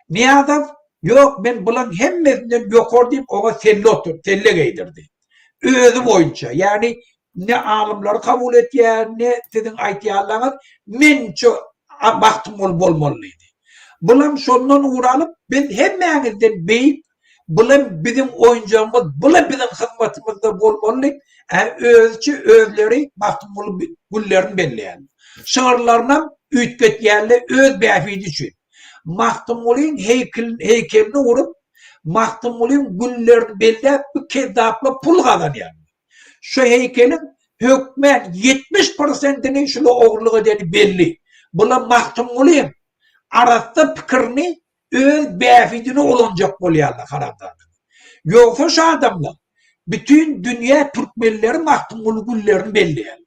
Niyadan, yok ben bulan hemmesinden yokor deyip ona selle otur, selle giydirdi. Özü boyunca, yani ne alimleri kabul etýär, ne sizin aýtýarlaryňyz, men şu Mahtumul bolmalıydı. Bulan şondan uğralıp, biz hemmeňizden beýik, bulan bizim oyuncağımız, bulan bizim hizmetimizde bolmaly. Özçü özleri Mahtumul Güllerini belleýär. Şairlarynam üýtgetýärler öz bäfidi üçin. Mahtumul'un heykelini urup, Mahtumul'un Güllerini belleýär, bu kezzapla pul gazanýar. Şu heykelin hökmen 70%'ni şunu ogurlyk edeni belli. Bular Mahtumul'un arasda pikirini öz bäfidini olanjak bolýarlar haramdan. Ýoksa şu adamlar bütün dünya Türkmenleri Mahtumul Güllerini belleýär.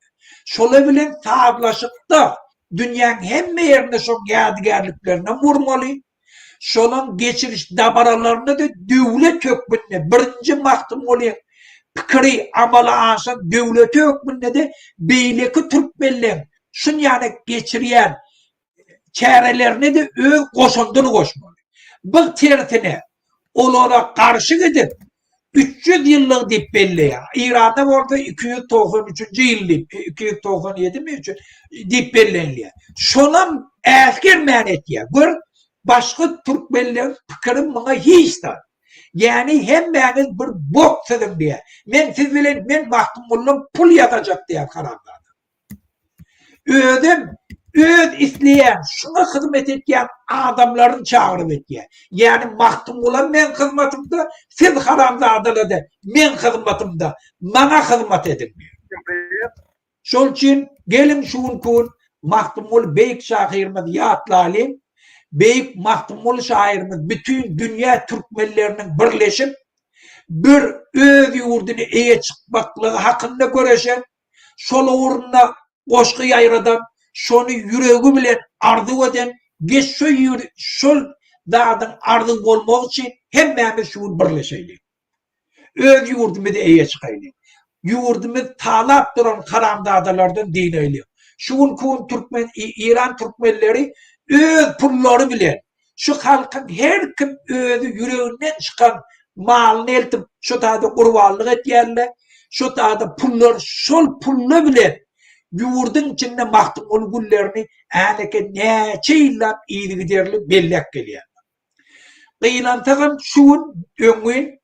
Şola bilen taaplaşyp da dünýäniň hemme ýerine şo ýadygarlyklarına vurmaly. Şonuň geçiriş dabaralaryna da döwlet hökmünde birinji Mahtumul pikiri amala aşan döwlet hökmünde de beýleki Türkmenler şun ýany geçirýän çärelerine de öz goşundyny goşmaly. Bu tersine olara karşı gidip 300 ýyllyk diýip belleýär. İran'da orada 293-nji ýyl, 297 mi diýip belleýär. Şonam äskir män etýär. Gör, başga Türkmenler pikirim maňa hiç da. Yani hemmeňiz bir bok sizin diýär. Men siz bilen men Mahtumul'dan pul ýatacak diýär kararda. Özüm öz isleýän, şuna hyzmet etýän adamlaryny çagyryp etýär. Yani Mahtumul'a men hyzmatimde, siz haramzadalada, men hyzmatimde, maňa hyzmat edin. Şol üçin gelin şunkun Mahtumul Beyik şairimiz ýatlaly, Beyik Mahtumul şairimiz bütün dünýä Türkmenlerinin birleşip bir öz ýurduny eýe çykmaklygy hakynda göreşen, şol uğruna goşky ýaýradan şonu yüreği bilen ardy eden, geç şol dağdan ardy bolmak üçin hemmämiz şunu birleşeýlik. Öz ýurdumyzy eýe çykaýlyk. Ýurdumyz talap duran haramzadalardan diýeýlik. Şuň kun Türkmen, İran Türkmenleri öz pullary bilen şu halkyň her kim özü yüreğinden çykan malyny eltip şu taýda gurbanlyk etýärler. Şu taýda pullar şol pulla bilen Yurdun içinde Mahtumul Güllerini äleke näçe ýyllap iyiligi derli bellek gelýär. Gıylantakam şuun öňü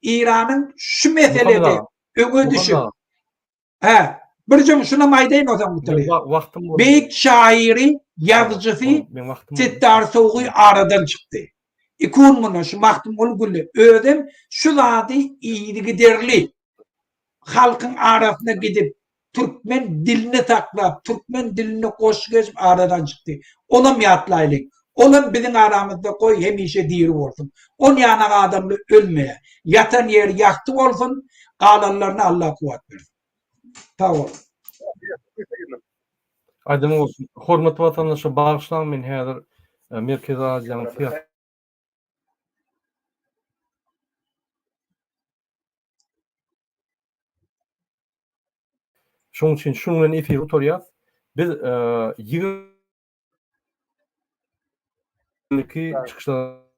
İran'ın şu meselede öňe düşüp birjim şuna maýdaýyn ozan mutly. Beýik şairi, ýazgyjy Settar Soğuy aradan çykdy. İkun muny şu Mahtumul Gülle ödem şu zady iyiligi derli halkyň arasına gidip Türkmen dilini taklap, Türkmen dilini koş geçip aradan çykdy. Ona ýatlaýlyk. Olam bizim aramızda koy hemişe diýir bolsun. On ýana adamly ölmeýe. Yatan yer ýakty bolsun. Galanlaryna Allah kuwat bersin. Tamam. Aydın olsun. Hormatly vatandaşlar, bağışlaň men häzir Merkez Aziýanyň fiýat. Şoň üçin şunu bilen efir oturýar. Biz 22 çıkışlar